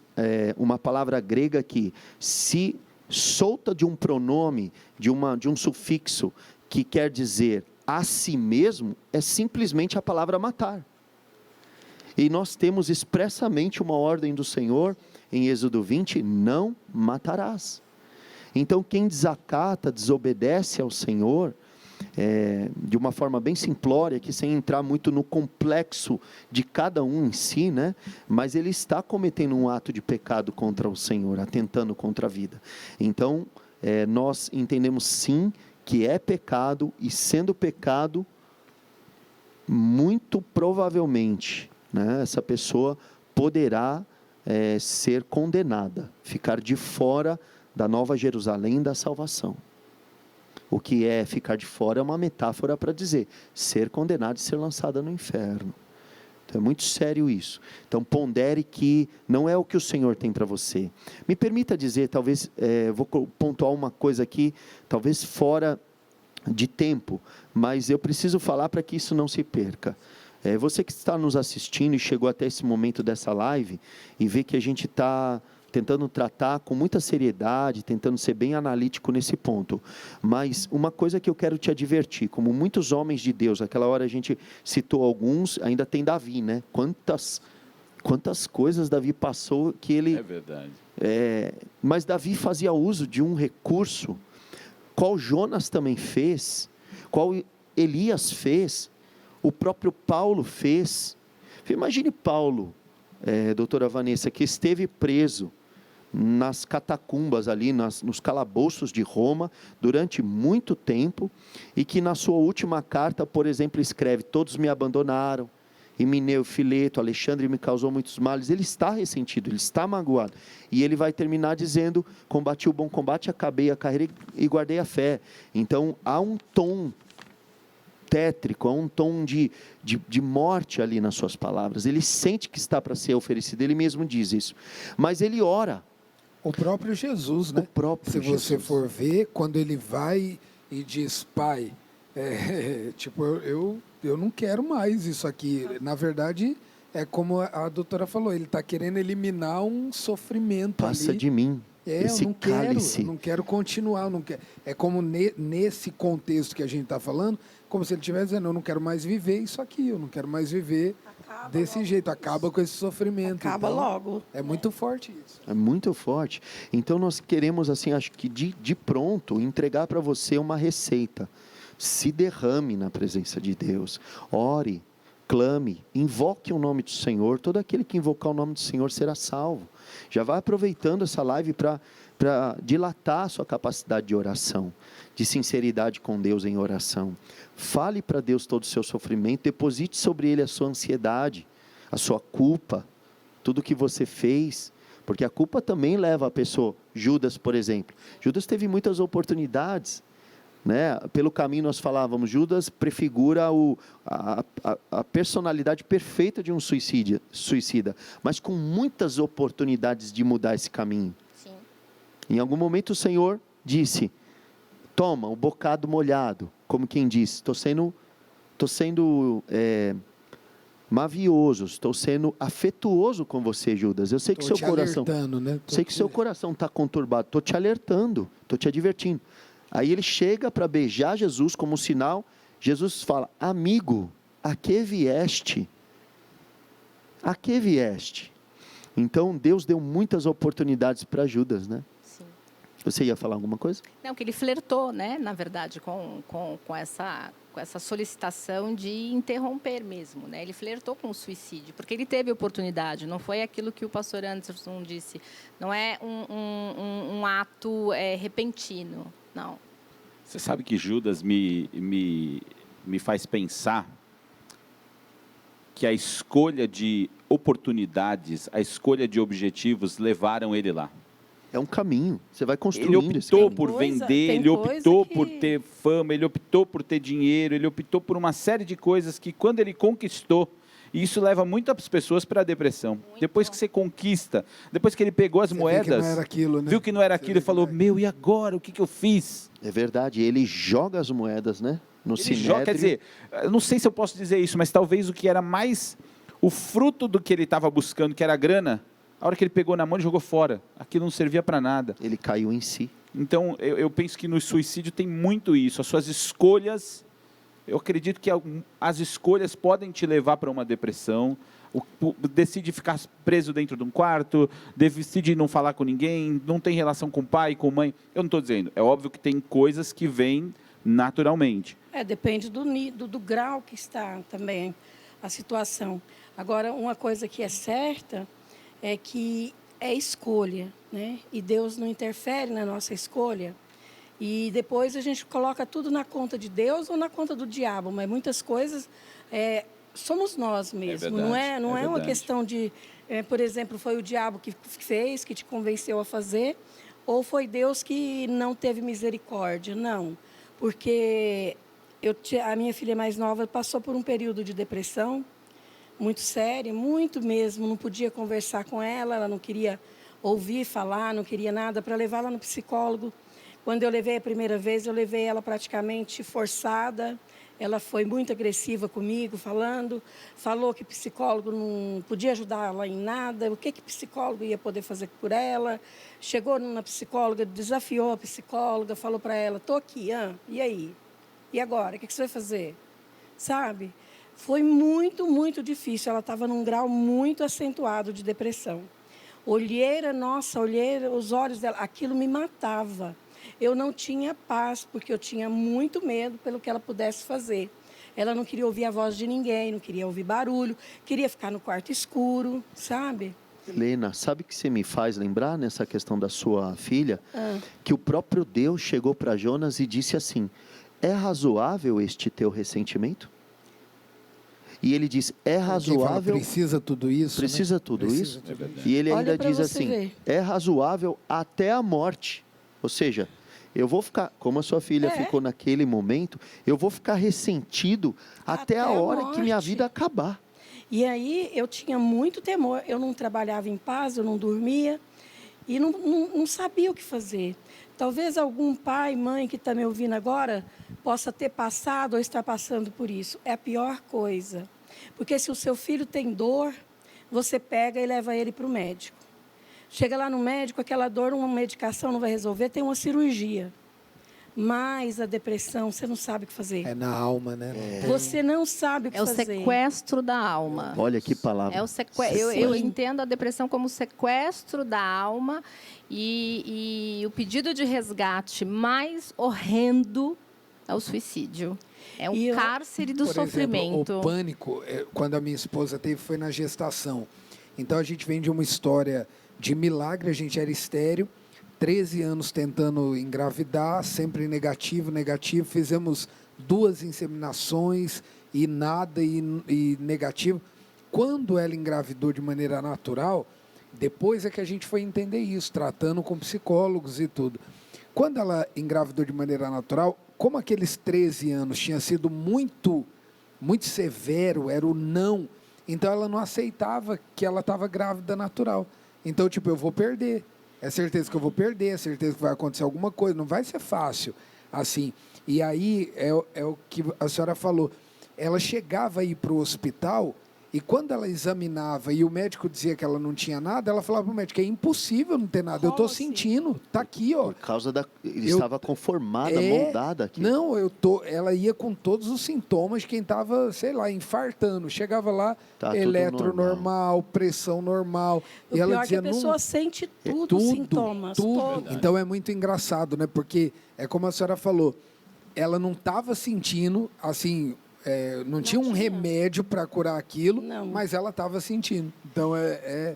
uma palavra grega que se solta de um pronome, de um sufixo, que quer dizer a si mesmo, é simplesmente a palavra matar. E nós temos expressamente uma ordem do Senhor, em Êxodo 20, não matarás. Então quem desacata, desobedece ao Senhor, de uma forma bem simplória, que sem entrar muito no complexo de cada um em si, né? Mas ele está cometendo um ato de pecado contra o Senhor, atentando contra a vida. Então, nós entendemos sim que é pecado, e sendo pecado, muito provavelmente, né, essa pessoa poderá ser condenada, ficar de fora da Nova Jerusalém, da salvação. O que é ficar de fora é uma metáfora para dizer ser condenado e ser lançada no inferno. Então é muito sério isso. Então pondere que não é o que o Senhor tem para você. Me permita dizer, talvez, vou pontuar uma coisa aqui, talvez fora de tempo, mas eu preciso falar para que isso não se perca. Você que está nos assistindo e chegou até esse momento dessa live e vê que a gente está tentando tratar com muita seriedade, tentando ser bem analítico nesse ponto. Mas uma coisa que eu quero te advertir, como muitos homens de Deus, aquela hora a gente citou alguns, ainda tem Davi, né? Quantas coisas Davi passou que ele... É verdade. Mas Davi fazia uso de um recurso, qual Jonas também fez, qual Elias fez, o próprio Paulo fez. Imagine Paulo, doutora Vanessa, que esteve preso nas catacumbas ali, nos calabouços de Roma, durante muito tempo, e que na sua última carta, por exemplo, escreve, todos me abandonaram, Himeneu, Fileto, Alexandre me causou muitos males. Ele está ressentido, ele está magoado, e ele vai terminar dizendo, combati o bom combate, acabei a carreira e guardei a fé. Então há um tom tétrico, há um tom de morte ali nas suas palavras. Ele sente que está para ser oferecido, ele mesmo diz isso, mas ele ora. O próprio Jesus, né? Se você for ver, quando ele vai e diz, Pai, tipo, eu não quero mais isso aqui. Na verdade, É como a doutora falou, ele está querendo eliminar um sofrimento Passa ali. de mim esse cálice. Eu não quero continuar, eu não quero. É como nesse contexto que a gente está falando, como se ele estivesse dizendo, eu não quero mais viver isso aqui, eu não quero mais viver desse jeito, acaba com esse sofrimento. Acaba Então, logo. É muito forte isso. É muito forte. Então nós queremos, assim, acho que de pronto, entregar para você uma receita. Se derrame na presença de Deus. Ore, clame, invoque o nome do Senhor. Todo aquele que invocar o nome do Senhor será salvo. Já vai aproveitando essa live para dilatar a sua capacidade de oração, de sinceridade com Deus em oração. Fale para Deus todo o seu sofrimento, deposite sobre Ele a sua ansiedade, a sua culpa, tudo que você fez, porque a culpa também leva a pessoa. Judas, por exemplo. Judas teve muitas oportunidades, né? Pelo caminho nós falávamos, Judas prefigura a personalidade perfeita de um suicida, mas com muitas oportunidades de mudar esse caminho. Sim. Em algum momento o Senhor disse, toma um bocado molhado, como quem diz, estou sendo mavioso, estou sendo afetuoso com você, Judas. Eu sei que seu coração, sei que seu coração está conturbado, estou te alertando, estou te advertindo. Aí ele chega para beijar Jesus como sinal. Jesus fala, amigo, a que vieste? A que vieste? Então Deus deu muitas oportunidades para Judas, né? Sim. Você ia falar alguma coisa? Não, que ele flertou, né, na verdade, com essa solicitação de interromper mesmo, né? Ele flertou com o suicídio, porque ele teve oportunidade, não foi aquilo que o pastor Anderson disse, não é um ato repentino, não. Você sabe que Judas me faz pensar que a escolha de oportunidades, a escolha de objetivos levaram ele lá. É um caminho, você vai construindo. Ele esse optou caminho. por vender, ele optou por ter fama, ele optou por ter dinheiro, ele optou por uma série de coisas que quando ele conquistou, e isso leva muitas pessoas para a depressão. Depois que você conquista, depois que ele pegou as moedas, viu que não era aquilo, né? viu que não era aquilo e falou, meu, e agora? O que eu fiz? É verdade, ele joga as moedas, né? No Ele sinédrio. joga, quer dizer, eu não sei se eu posso dizer isso, mas talvez o que era mais o fruto do que ele estava buscando, que era a grana, a hora que ele pegou na mão, ele jogou fora. Aquilo não servia para nada. Ele caiu em si. Então, eu penso que no suicídio tem muito isso. As suas escolhas, eu acredito que as escolhas podem te levar para uma depressão. Decide ficar preso dentro de um quarto, decide não falar com ninguém, não tem relação com pai, com mãe. Eu não estou dizendo. É óbvio que tem coisas que vêm naturalmente. Depende do grau que está também a situação. Agora, uma coisa que é certa é que é escolha, né? E Deus não interfere na nossa escolha. E depois a gente coloca tudo na conta de Deus ou na conta do diabo, mas muitas coisas somos nós mesmos. Verdade, não é uma verdade. questão de, por exemplo, foi o diabo que fez, que te convenceu a fazer, ou foi Deus que não teve misericórdia. Não, porque a minha filha mais nova passou por um período de depressão muito sério, muito mesmo, não podia conversar com ela, ela não queria ouvir falar, não queria nada, para levar ela no psicólogo. Quando eu levei a primeira vez, eu levei ela praticamente forçada, ela foi muito agressiva comigo, falou que psicólogo não podia ajudar ela em nada, o que psicólogo ia poder fazer por ela. Chegou na psicóloga, desafiou a psicóloga, falou para ela, estou aqui, e aí? E agora, o que você vai fazer? Sabe? Foi muito, muito difícil. Ela estava num grau muito acentuado de depressão. Olheira, os olhos dela, aquilo me matava. Eu não tinha paz, porque eu tinha muito medo pelo que ela pudesse fazer. Ela não queria ouvir a voz de ninguém, não queria ouvir barulho, queria ficar no quarto escuro, sabe? Helena, sabe o que você me faz lembrar nessa questão da sua filha? Que o próprio Deus chegou para Jonas e disse assim, é razoável este teu ressentimento? E ele diz, é razoável... Precisa tudo isso, Precisa, né? Tudo Precisa isso? tudo isso. E ele ainda diz assim, ver. é razoável até a morte. Ou seja, eu vou ficar, como a sua filha ficou naquele momento, eu vou ficar ressentido até a hora que minha vida acabar. E aí eu tinha muito temor, eu não trabalhava em paz, eu não dormia e não sabia o que fazer. Talvez algum pai, mãe que está me ouvindo agora possa ter passado ou estar passando por isso. É a pior coisa. Porque se o seu filho tem dor, você pega e leva ele para o médico. Chega lá no médico, aquela dor, uma medicação não vai resolver, tem uma cirurgia. Mas a depressão, você não sabe o que fazer. É na alma, né? Você não sabe o que É o fazer. sequestro da alma. Olha que palavra. É o eu entendo a depressão como sequestro da alma e o pedido de resgate mais horrendo é o suicídio. É um cárcere do Por sofrimento. exemplo, o pânico, quando a minha esposa teve, foi na gestação. Então, a gente vem de uma história de milagre, a gente era estéril, 13 anos tentando engravidar, sempre negativo. Fizemos 2 inseminações e nada, e negativo. Quando ela engravidou de maneira natural, depois é que a gente foi entender isso, tratando com psicólogos e tudo. Quando ela engravidou de maneira natural, como aqueles 13 anos tinha sido muito severo, era o não, então ela não aceitava que ela estava grávida natural. Então, eu vou perder. É certeza que eu vou perder, é certeza que vai acontecer alguma coisa, não vai ser fácil assim. E aí é o que a senhora falou. Ela chegava a ir para o hospital e quando ela examinava e o médico dizia que ela não tinha nada, ela falava para o médico, é impossível não ter nada, eu estou sentindo, está aqui, ó. Por causa estava conformada, moldada aqui. Não, ela ia com todos os sintomas de quem estava, sei lá, infartando. Chegava lá, eletro normal, pressão normal. O e ela pior dizia, é que a pessoa sente tudo, os sintomas. Todos. Então é muito engraçado, né? Porque é como a senhora falou, ela não estava sentindo, assim, não tinha um remédio para curar aquilo, mas ela estava sentindo. Então é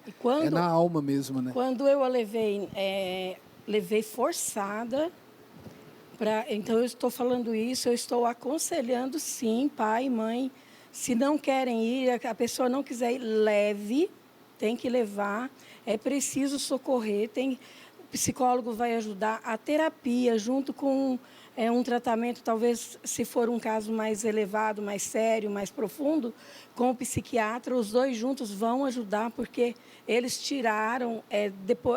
na alma mesmo, né? Quando eu a levei forçada, então eu estou falando isso, eu estou aconselhando sim, pai e mãe, se não querem ir, a pessoa não quiser ir, leve, tem que levar, é preciso socorrer, o psicólogo vai ajudar, a terapia junto com um tratamento, talvez, se for um caso mais elevado, mais sério, mais profundo, com o psiquiatra, os dois juntos vão ajudar, porque eles tiraram,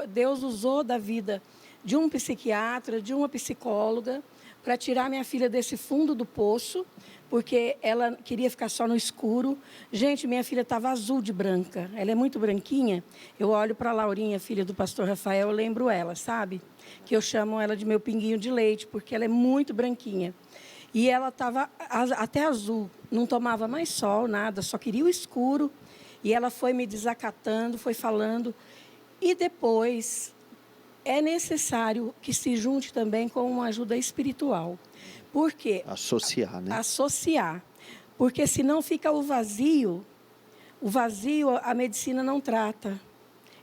Deus usou da vida de um psiquiatra, de uma psicóloga, para tirar minha filha desse fundo do poço, porque ela queria ficar só no escuro. Gente, minha filha estava azul de branca, ela é muito branquinha. Eu olho para a Laurinha, filha do pastor Rafael, eu lembro ela, sabe? Que eu chamo ela de meu pinguinho de leite, porque ela é muito branquinha. E ela estava até azul, não tomava mais sol, nada, só queria o escuro. E ela foi me desacatando, foi falando. E depois, é necessário que se junte também com uma ajuda espiritual. Por quê? Associar, né? Associar. Porque senão fica o vazio a medicina não trata.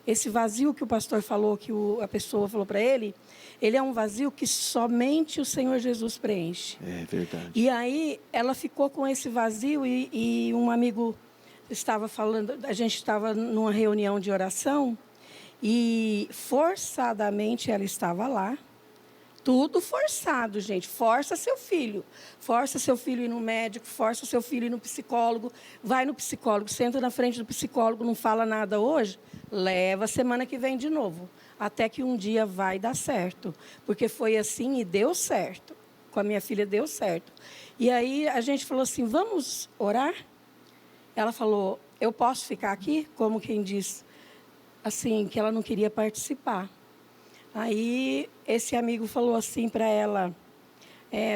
Esse vazio que o pastor falou, que a pessoa falou para ele é um vazio que somente o Senhor Jesus preenche. É verdade. E aí ela ficou com esse vazio e um amigo estava falando, a gente estava numa reunião de oração e forçadamente ela estava lá. Tudo forçado, gente. Força seu filho ir no médico, força seu filho ir no psicólogo, vai no psicólogo, senta na frente do psicólogo, não fala nada hoje, leva semana que vem de novo, até que um dia vai dar certo, porque foi assim e deu certo, com a minha filha deu certo. E aí a gente falou assim, vamos orar? Ela falou, eu posso ficar aqui? Como quem diz, assim, que ela não queria participar. Aí, esse amigo falou assim para ela,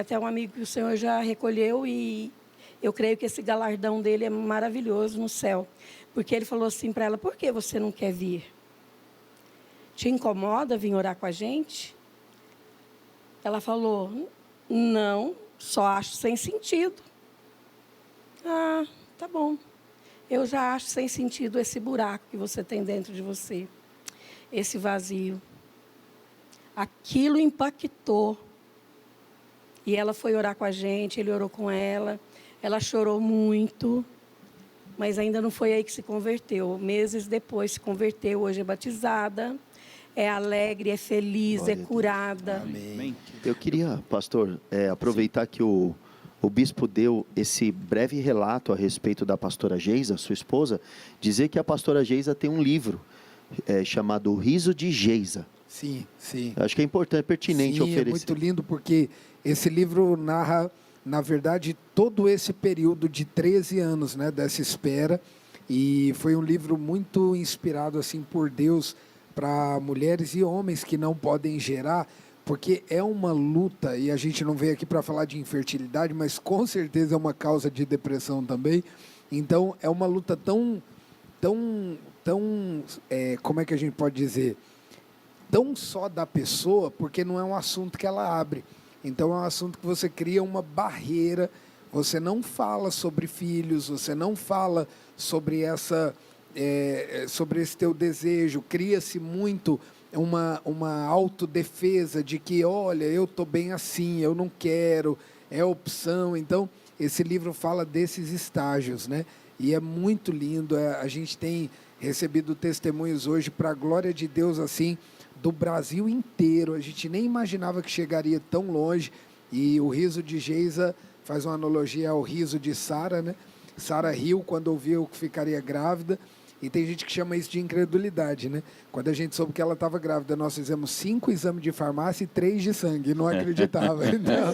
até um amigo que o Senhor já recolheu e eu creio que esse galardão dele é maravilhoso no céu. Porque ele falou assim para ela, por que você não quer vir? Te incomoda vir orar com a gente? Ela falou, não, só acho sem sentido. Ah, tá bom. Eu já acho sem sentido esse buraco que você tem dentro de você, esse vazio. Aquilo impactou. E ela foi orar com a gente, ele orou com ela. Ela chorou muito, mas ainda não foi aí que se converteu. Meses depois se converteu, hoje é batizada, é alegre, é feliz, Glória é curada. Amém. Eu queria, pastor, aproveitar que o bispo deu esse breve relato a respeito da pastora Geisa, sua esposa, dizer que a pastora Geisa tem um livro chamado O Riso de Geisa. Sim, sim. Acho que é importante, pertinente oferecer. É muito lindo porque esse livro narra na verdade, todo esse período de 13 anos, né, dessa espera. E foi um livro muito inspirado assim por Deus para mulheres e homens que não podem gerar, porque é uma luta, e a gente não veio aqui para falar de infertilidade, mas com certeza é uma causa de depressão também. Então, é uma luta tão como é que a gente pode dizer? Tão só da pessoa, porque não é um assunto que ela abre. Então, é um assunto que você cria uma barreira, você não fala sobre filhos, você não fala sobre sobre esse teu desejo, cria-se muito uma autodefesa de que, olha, eu estou bem assim, eu não quero, é opção. Então, esse livro fala desses estágios, né? E é muito lindo, a gente tem recebido testemunhos hoje, para a glória de Deus, assim, do Brasil inteiro. A gente nem imaginava que chegaria tão longe, e o riso de Geisa faz uma analogia ao riso de Sara, né? Sara riu quando ouviu que ficaria grávida, e tem gente que chama isso de incredulidade, né? Quando a gente soube que ela estava grávida, nós fizemos 5 exames de farmácia e 3 de sangue, não acreditava. Então,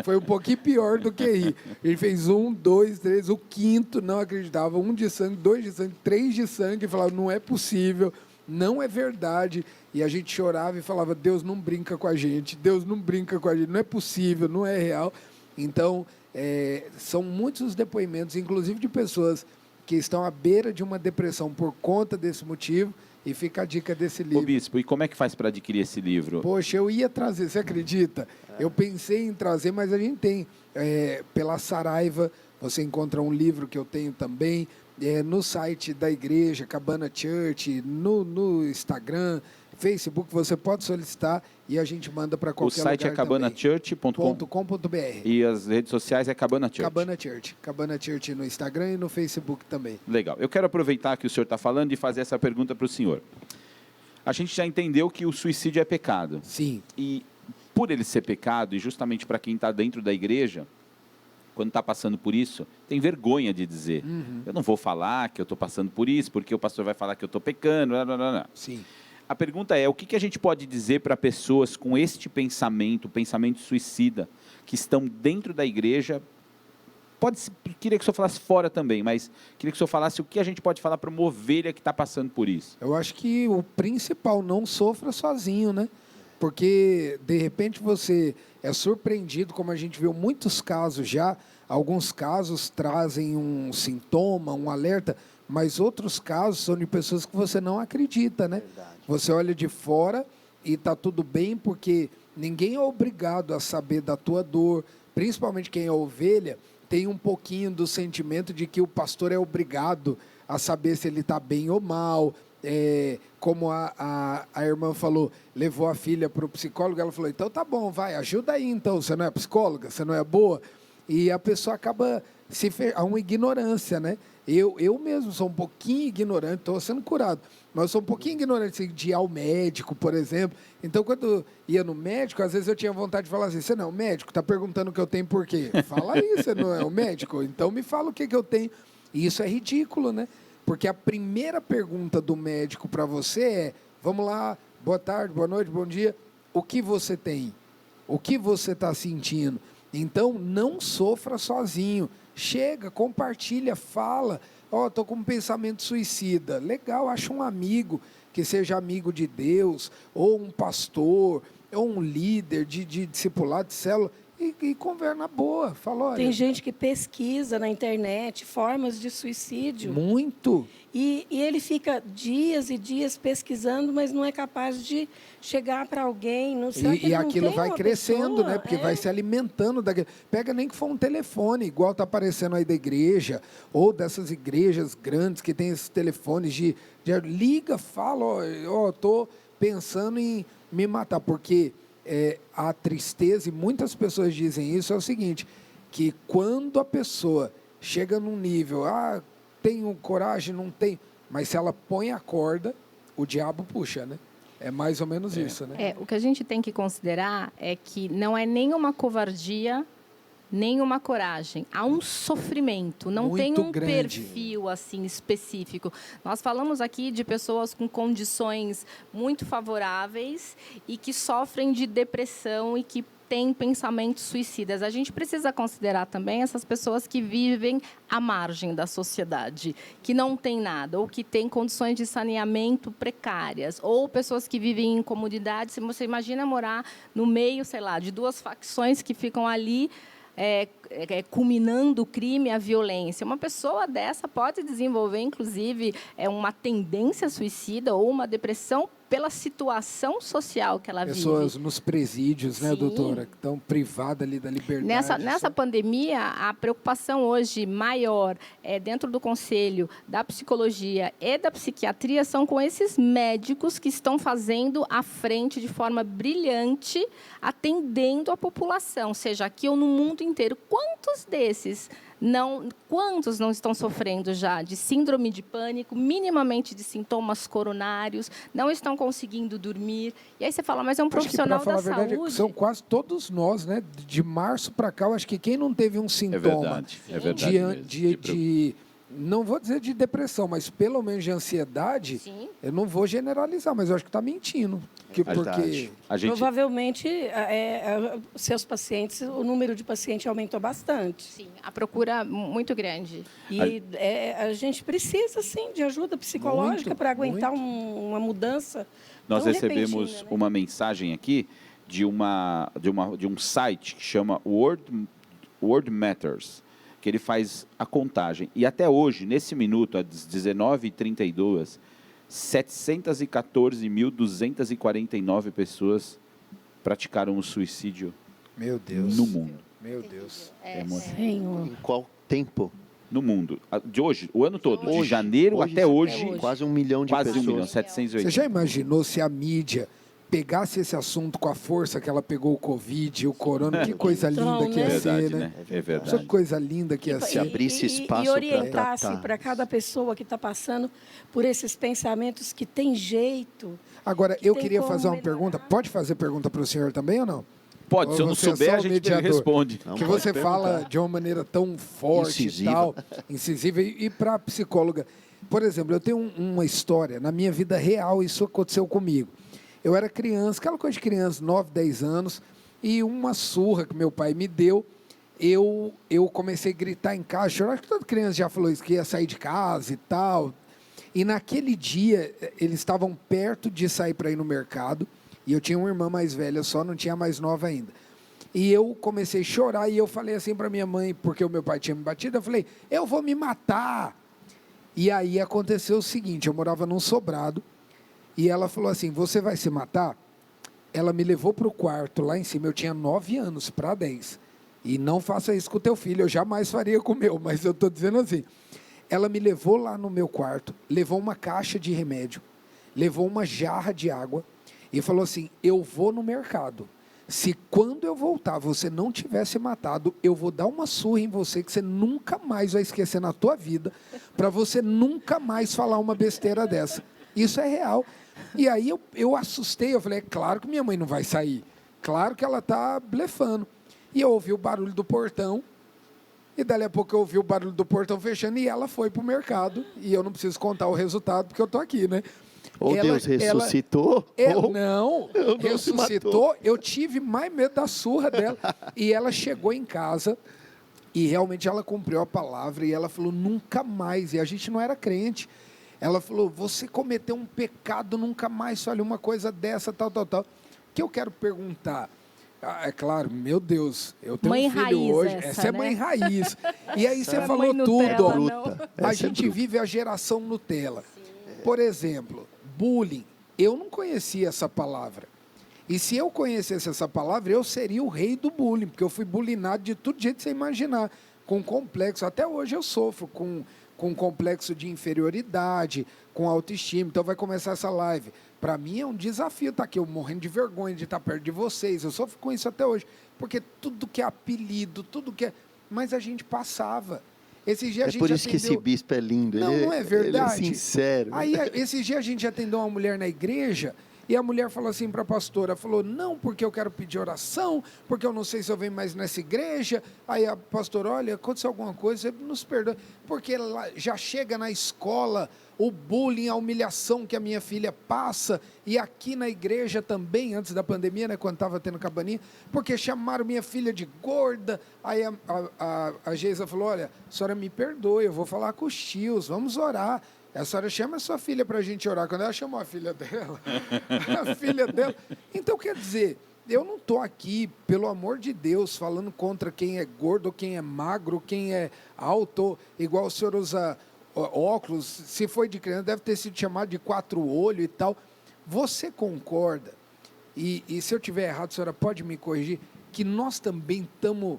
foi um pouquinho pior do que rir. Ele fez 1, 2, 3, o quinto não acreditava, 1 de sangue, 2 de sangue, 3 de sangue, e falava, não é possível, não é verdade. E a gente chorava e falava, Deus não brinca com a gente, Deus não brinca com a gente, não é possível, não é real. Então, são muitos os depoimentos, inclusive de pessoas que estão à beira de uma depressão por conta desse motivo, e fica a dica desse livro. Ô Bispo, e como é que faz para adquirir esse livro? Poxa, eu ia trazer, você acredita? Eu pensei em trazer, mas a gente tem, pela Saraiva, você encontra um livro que eu tenho também, no site da igreja, Cabana Church, no Instagram, Facebook, você pode solicitar e a gente manda para qualquer lugar. O site é cabanachurch.com.br e as redes sociais é Cabana Church. Cabana Church. Cabana Church no Instagram e no Facebook também. Legal. Eu quero aproveitar que o senhor está falando e fazer essa pergunta para o senhor. A gente já entendeu que o suicídio é pecado. Sim. E por ele ser pecado, e justamente para quem está dentro da igreja, quando está passando por isso, tem vergonha de dizer. Eu não vou falar que eu estou passando por isso, porque o pastor vai falar que eu estou pecando. Blá, blá, blá. Sim. A pergunta é, o que a gente pode dizer para pessoas com este pensamento suicida, que estão dentro da igreja? Queria que o senhor falasse fora também, mas queria que o senhor falasse o que a gente pode falar para uma ovelha que está passando por isso. Eu acho que o principal, não sofra sozinho, né? Porque, de repente, você é surpreendido, como a gente viu muitos casos já, alguns casos trazem um sintoma, um alerta, mas outros casos são de pessoas que você não acredita, né? Verdade. Você olha de fora e está tudo bem, porque ninguém é obrigado a saber da tua dor, principalmente quem é ovelha, tem um pouquinho do sentimento de que o pastor é obrigado a saber se ele está bem ou mal. Como a irmã falou, levou a filha para o psicólogo, ela falou, então tá bom, vai, ajuda aí então, você não é psicóloga, você não é boa? E a pessoa acaba há uma ignorância, né? Eu mesmo sou um pouquinho ignorante, estou sendo curado, mas eu sou um pouquinho ignorante assim, de ir ao médico, por exemplo. Então, quando eu ia no médico, às vezes eu tinha vontade de falar assim, você não é o médico? Está perguntando o que eu tenho por quê? Fala aí, você não é o médico? Então me fala o que eu tenho. E isso é ridículo, né? Porque a primeira pergunta do médico para você é, vamos lá, boa tarde, boa noite, bom dia, o que você tem? O que você está sentindo? Então, não sofra sozinho. Chega, compartilha, fala. Estou com um pensamento suicida. Legal, acha um amigo que seja amigo de Deus, ou um pastor, ou um líder de discipulado, de célula, e conversa na boa. Fala, olha, tem gente que pesquisa na internet formas de suicídio. Muito. E ele fica dias e dias pesquisando, mas não é capaz de chegar para alguém. Não, será que E ele não aquilo tem vai uma crescendo, pessoa? né? Porque vai se alimentando daquilo. Pega nem que for um telefone, igual está aparecendo aí da igreja, ou dessas igrejas grandes que tem esses telefones de liga, fala, estou pensando em me matar, porque a tristeza, e muitas pessoas dizem isso, é o seguinte, que quando a pessoa chega num nível, tenho coragem, não tenho, mas se ela põe a corda, o diabo puxa, né? É mais ou menos isso, né? O que a gente tem que considerar é que não é nenhuma covardia, nenhuma coragem. Há um sofrimento, não Muito tem um grande. perfil assim específico. Nós falamos aqui de pessoas com condições muito favoráveis e que sofrem de depressão e que têm pensamentos suicidas. A gente precisa considerar também essas pessoas que vivem à margem da sociedade, que não têm nada, ou que têm condições de saneamento precárias, ou pessoas que vivem em comunidades. Você imagina morar no meio, sei lá, de duas facções que ficam ali culminando o crime, a violência. Uma pessoa dessa pode desenvolver, inclusive, uma tendência suicida ou uma depressão pela situação social que ela Pessoas vive. nos presídios, né, Sim. doutora? Que estão privadas ali da liberdade. Nessa pandemia, a preocupação hoje maior dentro do Conselho da Psicologia e da Psiquiatria são com esses médicos que estão fazendo à frente de forma brilhante, atendendo a população, seja aqui ou no mundo inteiro. Quantos não estão sofrendo já de síndrome de pânico, minimamente de sintomas coronários, não estão conseguindo dormir? E aí você fala, mas é um profissional acho que, pra falar da a verdade, saúde. são quase todos nós, né? De março para cá, eu acho que quem não teve um sintoma É verdade mesmo. não vou dizer de depressão, mas pelo menos de ansiedade, Sim. eu não vou generalizar, mas eu acho que está mentindo. Porque A gente, Provavelmente, seus pacientes, o número de pacientes aumentou bastante. Sim, a procura muito grande. E a gente precisa, sim, de ajuda psicológica Muito, para aguentar muito. uma mudança nós tão recebemos repentina, né? uma mensagem aqui de um site que chama World Matters, que ele faz a contagem. E até hoje, nesse minuto, às 19h32, 714.249 pessoas praticaram o suicídio meu Deus. no mundo. Meu Deus. Senhor. Em qual tempo? No mundo. De hoje, o ano todo. De Hoje. janeiro até hoje, Quase 1 milhão de quase 1 pessoas. milhão, 780. Você já imaginou se a mídia pegasse esse assunto com a força que ela pegou o Covid, o corona? Que coisa Então, linda que ia né? ser, Verdade, né? É verdade. Só que coisa linda que ia Se ser. abrisse espaço e pra orientasse tratar. para cada pessoa que está passando por esses pensamentos que tem jeito. Agora, que eu tem queria como fazer uma melhorar. pergunta. Pode fazer pergunta para o senhor também ou não? Pode, se eu não Você é souber, só a o gente mediador. responde. Não, Que pode você fala perguntar. de uma maneira tão forte Incisiva. e tal, incisiva. E para a psicóloga, por exemplo, eu tenho uma história, na minha vida real, isso aconteceu comigo. Eu era criança, aquela coisa de criança, 9, 10 anos, e uma surra que meu pai me deu, eu comecei a gritar em casa, chorar. Acho que toda criança já falou isso, que ia sair de casa e tal. E naquele dia, eles estavam perto de sair para ir no mercado, e eu tinha uma irmã mais velha só, não tinha mais nova ainda. E eu comecei a chorar, e eu falei assim para minha mãe, porque o meu pai tinha me batido, eu falei, eu vou me matar. E aí aconteceu o seguinte, eu morava num sobrado, e ela falou assim, você vai se matar? Ela me levou para o quarto, lá em cima, eu tinha 9 anos para 10. E não faça isso com o teu filho, eu jamais faria com o meu, mas eu estou dizendo assim. Ela me levou lá no meu quarto, levou uma caixa de remédio, levou uma jarra de água, e falou assim, eu vou no mercado. Se quando eu voltar você não tivesse matado, eu vou dar uma surra em você que você nunca mais vai esquecer na tua vida, para você nunca mais falar uma besteira dessa. Isso é real. E aí eu assustei, eu falei, é claro que minha mãe não vai sair. Claro que ela está blefando. E eu ouvi o barulho do portão, e dali a pouco eu ouvi o barulho do portão fechando, e ela foi para o mercado, e eu não preciso contar o resultado, porque eu estou aqui, né? Ou Deus ressuscitou, ou não, não se ressuscitou. Eu tive mais medo da surra dela. E ela chegou em casa e realmente ela cumpriu a palavra e ela falou, nunca mais. E a gente não era crente. Ela falou, você cometeu um pecado, nunca mais fale uma coisa dessa, tal, tal, tal. O que eu quero perguntar? É claro, meu Deus, eu tenho Mãe um filho raiz hoje. essa, Essa é né? mãe raiz. E aí você Não é falou mãe Nutella, tudo. não. bruta. A Essa é gente bruta. vive a geração Nutella. Por exemplo, bullying. Eu não conhecia essa palavra. E se eu conhecesse essa palavra, eu seria o rei do bullying, porque eu fui bullyingado de todo jeito que você imaginar, com complexo. Até hoje eu sofro com complexo de inferioridade, com autoestima. Então vai começar essa live. Para mim é um desafio estar aqui, eu morrendo de vergonha de estar perto de vocês. Eu sofro com isso até hoje, porque tudo que é apelido, tudo que é... Mas a gente passava. Esses dias a É gente por isso que atendeu... esse bispo é lindo. Não, ele, não é Ele é verdade? sincero. Aí, esses dias a gente atendeu uma mulher na igreja E a mulher falou assim para a pastora, falou, não, porque eu quero pedir oração, porque eu não sei se eu venho mais nessa igreja. Aí a pastora, olha, aconteceu alguma coisa, você nos perdoa. Porque já chega na escola o bullying, a humilhação que a minha filha passa, e aqui na igreja também, antes da pandemia, né, quando estava tendo cabaninha, porque chamaram minha filha de gorda. Aí a Geisa falou, olha, a senhora me perdoe, eu vou falar com os tios, vamos orar. A senhora chama a sua filha para a gente orar. Quando ela chamou a filha dela, Então, quer dizer, eu não estou aqui, pelo amor de Deus, falando contra quem é gordo, quem é magro, quem é alto, igual o senhor usa óculos, se foi de criança, deve ter sido chamado de 4 olhos e tal. Você concorda, e se eu tiver errado, a senhora pode me corrigir, que nós também estamos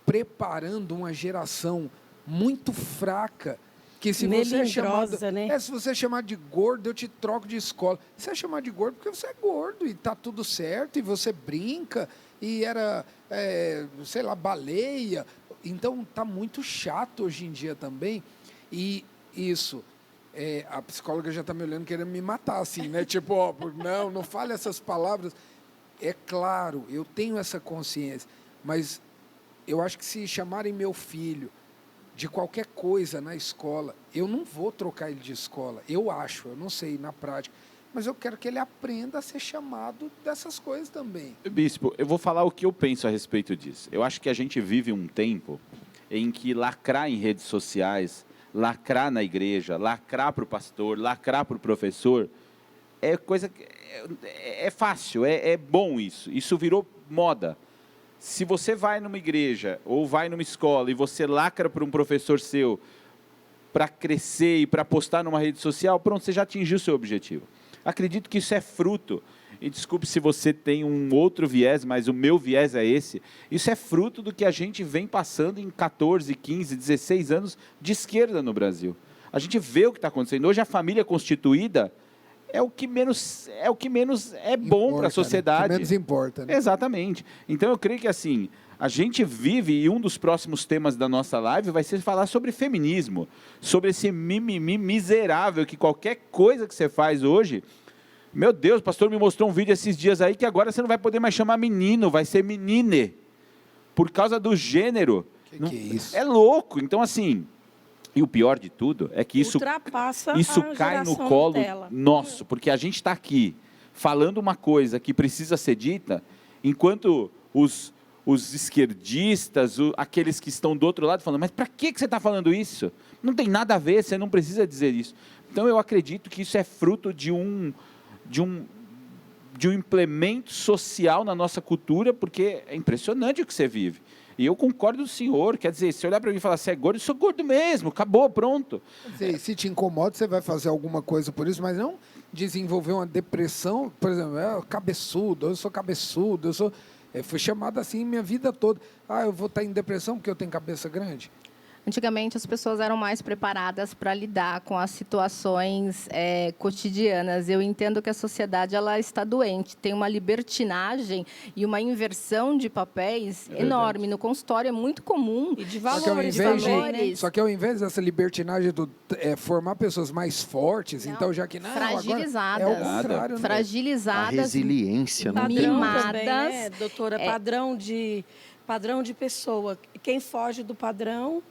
preparando uma geração muito fraca, que se você é chamado, né? se você é chamado de gordo, eu te troco de escola. Você é chamado de gordo porque você é gordo e tá tudo certo, e você brinca, e era, sei lá, baleia. Então, tá muito chato hoje em dia também. E isso, a psicóloga já está me olhando querendo me matar, assim, né? Tipo, ó, não fale essas palavras. É claro, eu tenho essa consciência, mas eu acho que se chamarem meu filho de qualquer coisa na escola, eu não vou trocar ele de escola. Eu não sei na prática, mas eu quero que ele aprenda a ser chamado dessas coisas também. Bispo, eu vou falar o que eu penso a respeito disso. Eu acho que a gente vive um tempo em que lacrar em redes sociais, lacrar na igreja, lacrar para o pastor, lacrar para o professor, é coisa que é fácil, é bom isso. Isso virou moda. Se você vai numa igreja ou vai numa escola e você lacra para um professor seu para crescer e para postar numa rede social, pronto, você já atingiu o seu objetivo. Acredito que isso é fruto, e desculpe se você tem um outro viés, mas o meu viés é esse, isso é fruto do que a gente vem passando em 14, 15, 16 anos de esquerda no Brasil. A gente vê o que está acontecendo. Hoje a família constituída é o que menos é bom para a sociedade. Né? Que menos importa. Né? Exatamente. Então eu creio que assim, a gente vive, e um dos próximos temas da nossa live vai ser falar sobre feminismo, sobre esse mimimi miserável que qualquer coisa que você faz hoje, meu Deus, o pastor me mostrou um vídeo esses dias aí que agora você não vai poder mais chamar menino, vai ser menine, por causa do gênero. Que é isso? É louco. Então assim, e o pior de tudo é que isso cai no colo nosso, porque a gente está aqui falando uma coisa que precisa ser dita, enquanto os esquerdistas, aqueles que estão do outro lado, falando, mas para que você está falando isso? Não tem nada a ver, você não precisa dizer isso. Então eu acredito que isso é fruto de um implemento social na nossa cultura, porque é impressionante o que você vive. E eu concordo com o senhor, quer dizer, se olhar para mim e falar, você é gordo, eu sou gordo mesmo, acabou, pronto. Quer dizer, se te incomoda, você vai fazer alguma coisa por isso, mas não desenvolver uma depressão, por exemplo, cabeçudo, eu sou cabeçudo, fui chamado assim minha vida toda. Eu vou estar em depressão porque eu tenho cabeça grande? Antigamente, as pessoas eram mais preparadas para lidar com as situações cotidianas. Eu entendo que a sociedade ela está doente. Tem uma libertinagem e uma inversão de papéis enorme. No consultório é muito comum. E de valores também, Só que ao invés dessa libertinagem formar pessoas mais fortes, não, então já que não, fragilizadas. agora é o contrário. Fragilizadas. A resiliência. Padrão mimadas. também, né, doutora? Padrão de pessoa. Quem foge do padrão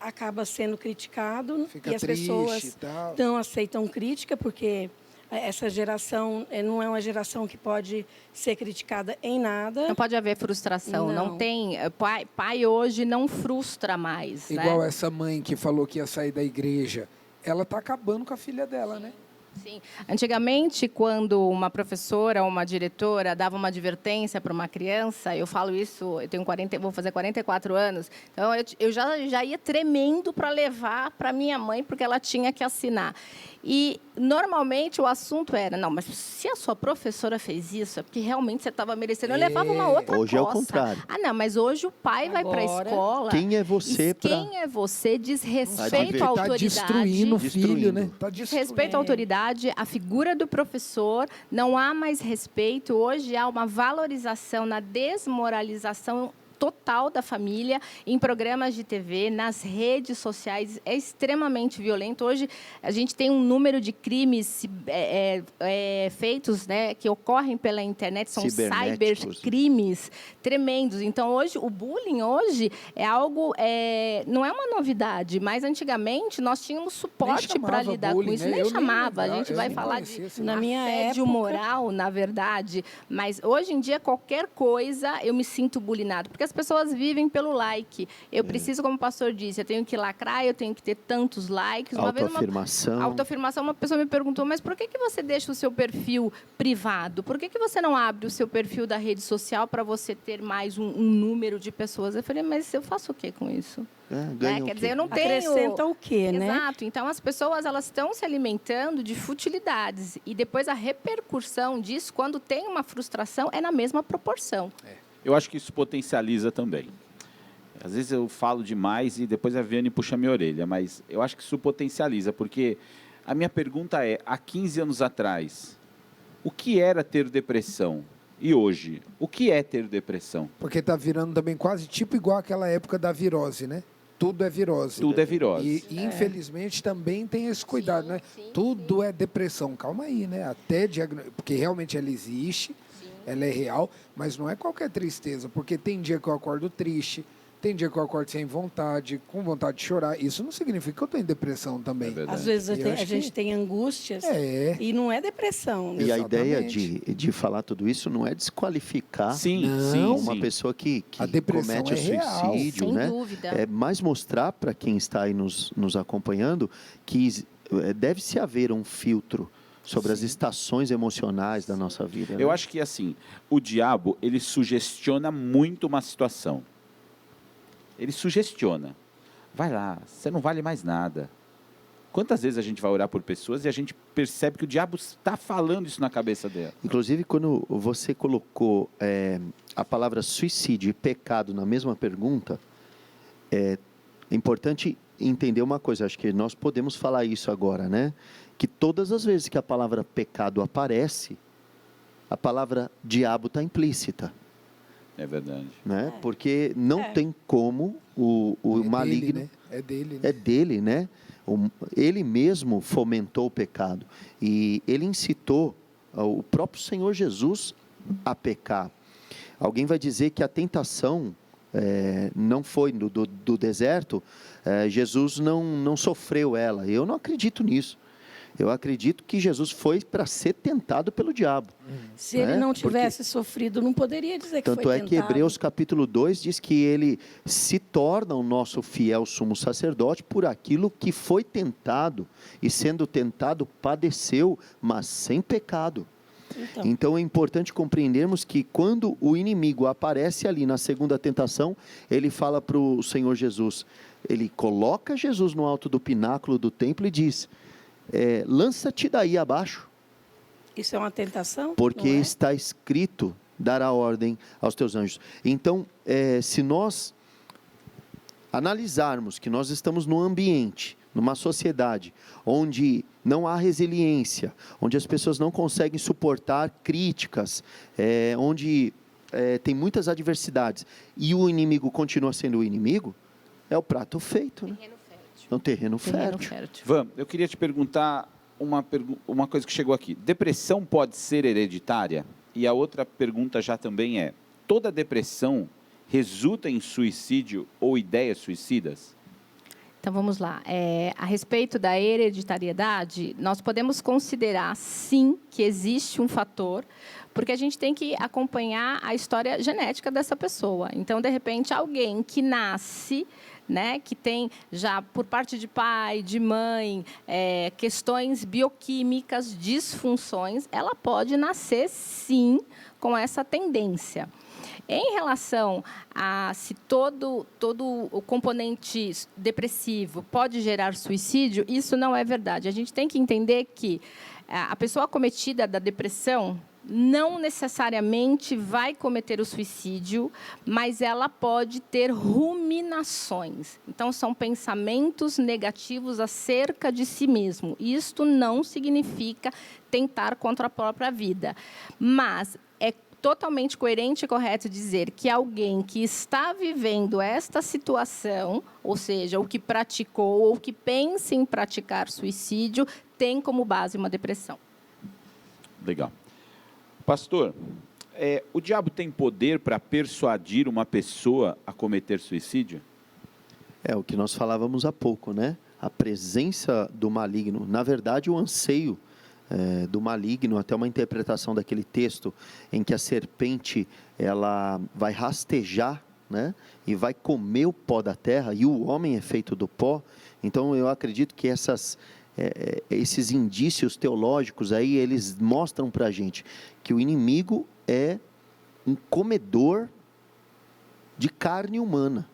acaba sendo criticado. Fica e as triste pessoas e tal. não aceitam crítica, porque essa geração não é uma geração que pode ser criticada em nada. Não pode haver frustração. Não tem. Pai hoje não frustra mais. Igual né? essa mãe que falou que ia sair da igreja. Ela está acabando com a filha dela, né? Sim. Antigamente, quando uma professora ou uma diretora dava uma advertência para uma criança, eu falo isso, vou fazer 44 anos, então eu já ia tremendo para levar para minha mãe, porque ela tinha que assinar. E, normalmente, o assunto era, não, mas se a sua professora fez isso, é porque realmente você estava merecendo. Eu levava uma outra Hoje coça. é o contrário. Não, mas hoje o pai vai para a escola. Quem é você para... Quem é você? Diz respeito à Está autoridade. destruindo o filho, né? Tá destruindo. Respeito à autoridade, a figura do professor, não há mais respeito. Hoje há uma valorização na desmoralização total da família, em programas de TV, nas redes sociais, é extremamente violento. Hoje, a gente tem um número de crimes feitos, né, que ocorrem pela internet, são cybercrimes tremendos. Então, hoje, o bullying hoje é algo, não é uma novidade, mas antigamente nós tínhamos suporte para lidar com isso. Nem chamava, a gente vai falar de assédio moral, na verdade, mas hoje em dia, qualquer coisa, eu me sinto bullyingado, porque as pessoas vivem pelo like. Eu preciso, como o pastor disse, eu tenho que lacrar, eu tenho que ter tantos likes. Autoafirmação, uma pessoa me perguntou, mas por que você deixa o seu perfil privado? Por que você não abre o seu perfil da rede social para você ter mais um número de pessoas? Eu falei, mas eu faço o quê com isso? Quer dizer, eu não tenho... Acrescenta o quê, né? Exato. Então, as pessoas elas estão se alimentando de futilidades. E depois a repercussão disso, quando tem uma frustração, é na mesma proporção. Eu acho que isso potencializa também. Às vezes eu falo demais e depois a Viane puxa minha orelha, mas eu acho que isso potencializa, porque a minha pergunta é, há 15 anos atrás, o que era ter depressão? E hoje, o que é ter depressão? Porque está virando também quase tipo igual aquela época da virose, né? Tudo é virose. Tudo é virose. E infelizmente também tem esse cuidado, né? Tudo é depressão. Calma aí, né? Porque realmente ela existe, ela é real, mas não é qualquer tristeza, porque tem dia que eu acordo triste, tem dia que eu acordo sem vontade, com vontade de chorar. Isso não significa que eu estou em depressão também. Às vezes a gente tem angústias e não é depressão. Né? E a ideia de falar tudo isso não é desqualificar uma pessoa que comete o suicídio. Sem dúvida. É mais mostrar para quem está aí nos acompanhando que deve-se haver um filtro sobre as estações emocionais da nossa vida. Eu acho que, assim, o diabo, ele sugestiona muito uma situação. Ele sugestiona. Vai lá, você não vale mais nada. Quantas vezes a gente vai orar por pessoas e a gente percebe que o diabo está falando isso na cabeça dela? Inclusive, quando você colocou a palavra suicídio e pecado na mesma pergunta, é importante entender uma coisa, acho que nós podemos falar isso agora, né? Que todas as vezes que a palavra pecado aparece, a palavra diabo está implícita. É verdade. Né? Porque não tem como o maligno... Dele, né? É dele, né? É dele, né? Ele mesmo fomentou o pecado. E ele incitou o próprio Senhor Jesus a pecar. Alguém vai dizer que a tentação não foi do deserto, Jesus não sofreu ela. Eu não acredito nisso. Eu acredito que Jesus foi para ser tentado pelo diabo. Se ele não tivesse sofrido, não poderia dizer que foi tentado. Tanto é que Hebreus capítulo 2 diz que ele se torna o nosso fiel sumo sacerdote por aquilo que foi tentado, e sendo tentado padeceu, mas sem pecado. Então é importante compreendermos que quando o inimigo aparece ali na segunda tentação, ele fala para o Senhor Jesus, ele coloca Jesus no alto do pináculo do templo e diz... lança-te daí abaixo. Isso é uma tentação? Porque está escrito, dará ordem aos teus anjos. Então, se nós analisarmos que nós estamos num ambiente, numa sociedade, onde não há resiliência, onde as pessoas não conseguem suportar críticas, onde tem muitas adversidades, e o inimigo continua sendo o inimigo, é o prato feito, né? É um terreno fértil. Van, eu queria te perguntar uma coisa que chegou aqui. Depressão pode ser hereditária? E a outra pergunta já também é, toda depressão resulta em suicídio ou ideias suicidas? Então, vamos lá. A respeito da hereditariedade, nós podemos considerar, sim, que existe um fator, porque a gente tem que acompanhar a história genética dessa pessoa. Então, de repente, alguém que nasce... né, que tem já por parte de pai, de mãe, questões bioquímicas, disfunções, ela pode nascer, sim, com essa tendência. Em relação a se todo o componente depressivo pode gerar suicídio, isso não é verdade. A gente tem que entender que a pessoa acometida da depressão não necessariamente vai cometer o suicídio, mas ela pode ter ruminações. Então, são pensamentos negativos acerca de si mesmo. Isto não significa tentar contra a própria vida, mas totalmente coerente e correto dizer que alguém que está vivendo esta situação, ou seja, o que praticou ou que pensa em praticar suicídio, tem como base uma depressão. Legal. Pastor, o diabo tem poder para persuadir uma pessoa a cometer suicídio? É o que nós falávamos há pouco, né? A presença do maligno, na verdade, o anseio do maligno, até uma interpretação daquele texto em que a serpente ela vai rastejar, né? E vai comer o pó da terra, e o homem é feito do pó. Então, eu acredito que esses indícios teológicos aí, eles mostram para a gente que o inimigo é um comedor de carne humana.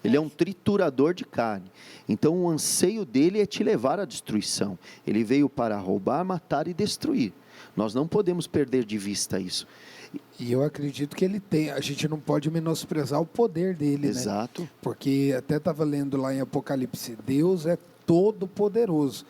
Ele é um triturador de carne. Então, o anseio dele é te levar à destruição. Ele veio para roubar, matar e destruir. Nós não podemos perder de vista isso. E eu acredito que ele tem, a gente não pode menosprezar o poder dele, Exato. né? Porque até estava lendo lá em Apocalipse, Deus é todo poderoso.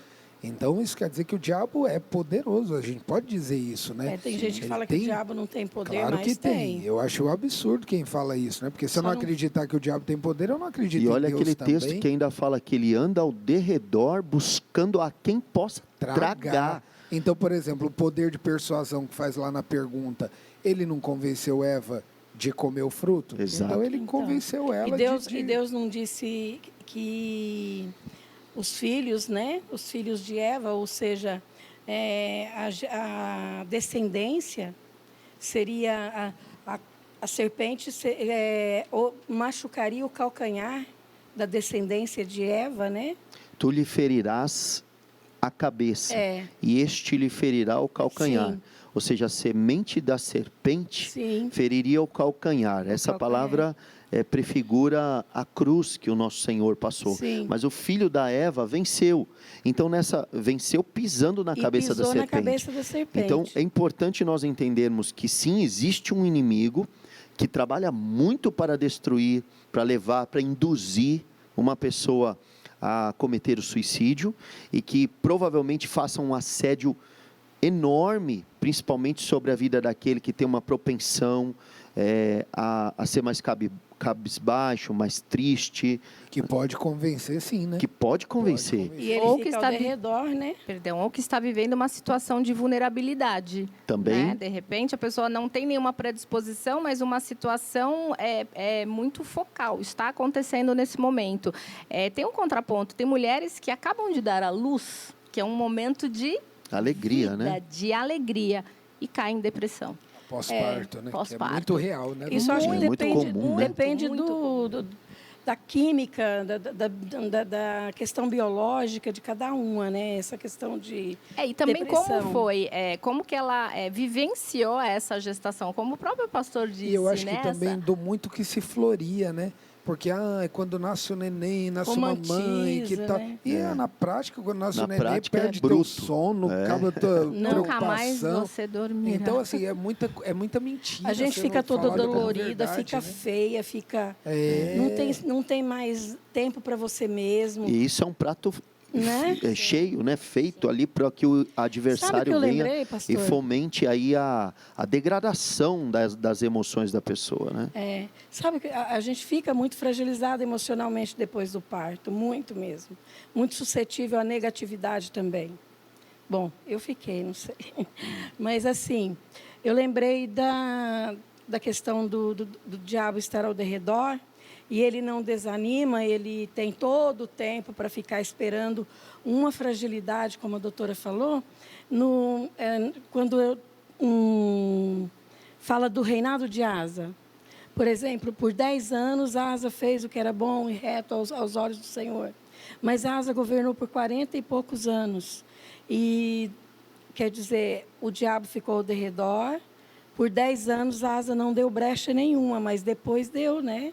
Então, isso quer dizer que o diabo é poderoso, a gente pode dizer isso, né? Tem gente que Ele fala que o diabo não tem poder, Claro mas que tem. Eu acho absurdo quem fala isso, né? Porque se eu Só não não- acreditar que o diabo tem poder, eu não acredito E em olha Deus aquele também. texto que ainda fala que ele anda ao derredor buscando a quem possa tragar. Então, por exemplo, o poder de persuasão que faz lá na pergunta, ele não convenceu Eva de comer o fruto? Exato. Então, ele Então, convenceu ela E Deus não disse que os filhos, né? Os filhos de Eva, ou seja, a descendência seria a serpente machucaria o calcanhar da descendência de Eva, né? Tu lhe ferirás a cabeça, e este lhe ferirá o calcanhar. Sim. Ou seja, a semente da serpente Sim. feriria o calcanhar. Essa calcanhar. palavra prefigura a cruz que o nosso Senhor passou. Sim. Mas o filho da Eva venceu. Então, venceu pisando na cabeça da pisou serpente. na cabeça da serpente. Então, é importante nós entendermos que sim, existe um inimigo que trabalha muito para destruir, para levar, para induzir uma pessoa a cometer o suicídio, e que provavelmente faça um assédio enorme, principalmente sobre a vida daquele que tem uma propensão a ser mais cabisbaixo, mais triste. Que pode convencer, sim, né? Que pode convencer. E ele Ou fica que ao está redor, né? Ou que está vivendo uma situação de vulnerabilidade. Também. Né? De repente, a pessoa não tem nenhuma predisposição, mas uma situação muito focal, está acontecendo nesse momento. Tem um contraponto, tem mulheres que acabam de dar à luz, que é um momento de Alegria, vida, né? de alegria, e caem em depressão. Pós-parto, né? pós-parto. Que é muito real, né? Isso acho que muito depende, comum, né? depende Muito da química, da questão biológica de cada uma, né? Essa questão de E também depressão. como foi, como que ela vivenciou essa gestação, como o próprio pastor disse, E eu acho que nessa... também do muito que se floria, né? Porque quando nasce o neném, nasce uma mãe, que Romantiza, tal. né? E na prática, quando nasce Na o neném, prática, perde é teu bruto. sono, acaba a tua Nunca mais preocupação. você dormirá. Então, assim, é muita mentira. A gente você fica não toda falar da dolorida, verdade, fica né? feia, fica É. não tem mais tempo para você mesmo, E isso é um prato né? cheio, né? Feito ali para que o adversário eu venha lembrei, pastor? e fomente aí a degradação das emoções da pessoa, né? Sabe que a gente fica muito fragilizado emocionalmente depois do parto, muito mesmo, muito suscetível à negatividade também. Bom, eu fiquei, não sei, mas assim, eu lembrei da questão do diabo estar ao derredor. E ele não desanima, ele tem todo o tempo para ficar esperando uma fragilidade, como a doutora falou, quando fala do reinado de Asa. Por exemplo, por 10 anos, Asa fez o que era bom e reto aos olhos do Senhor. Mas Asa governou por 40 e poucos anos. E, quer dizer, o diabo ficou ao derredor. Por 10 anos, Asa não deu brecha nenhuma, mas depois deu, né?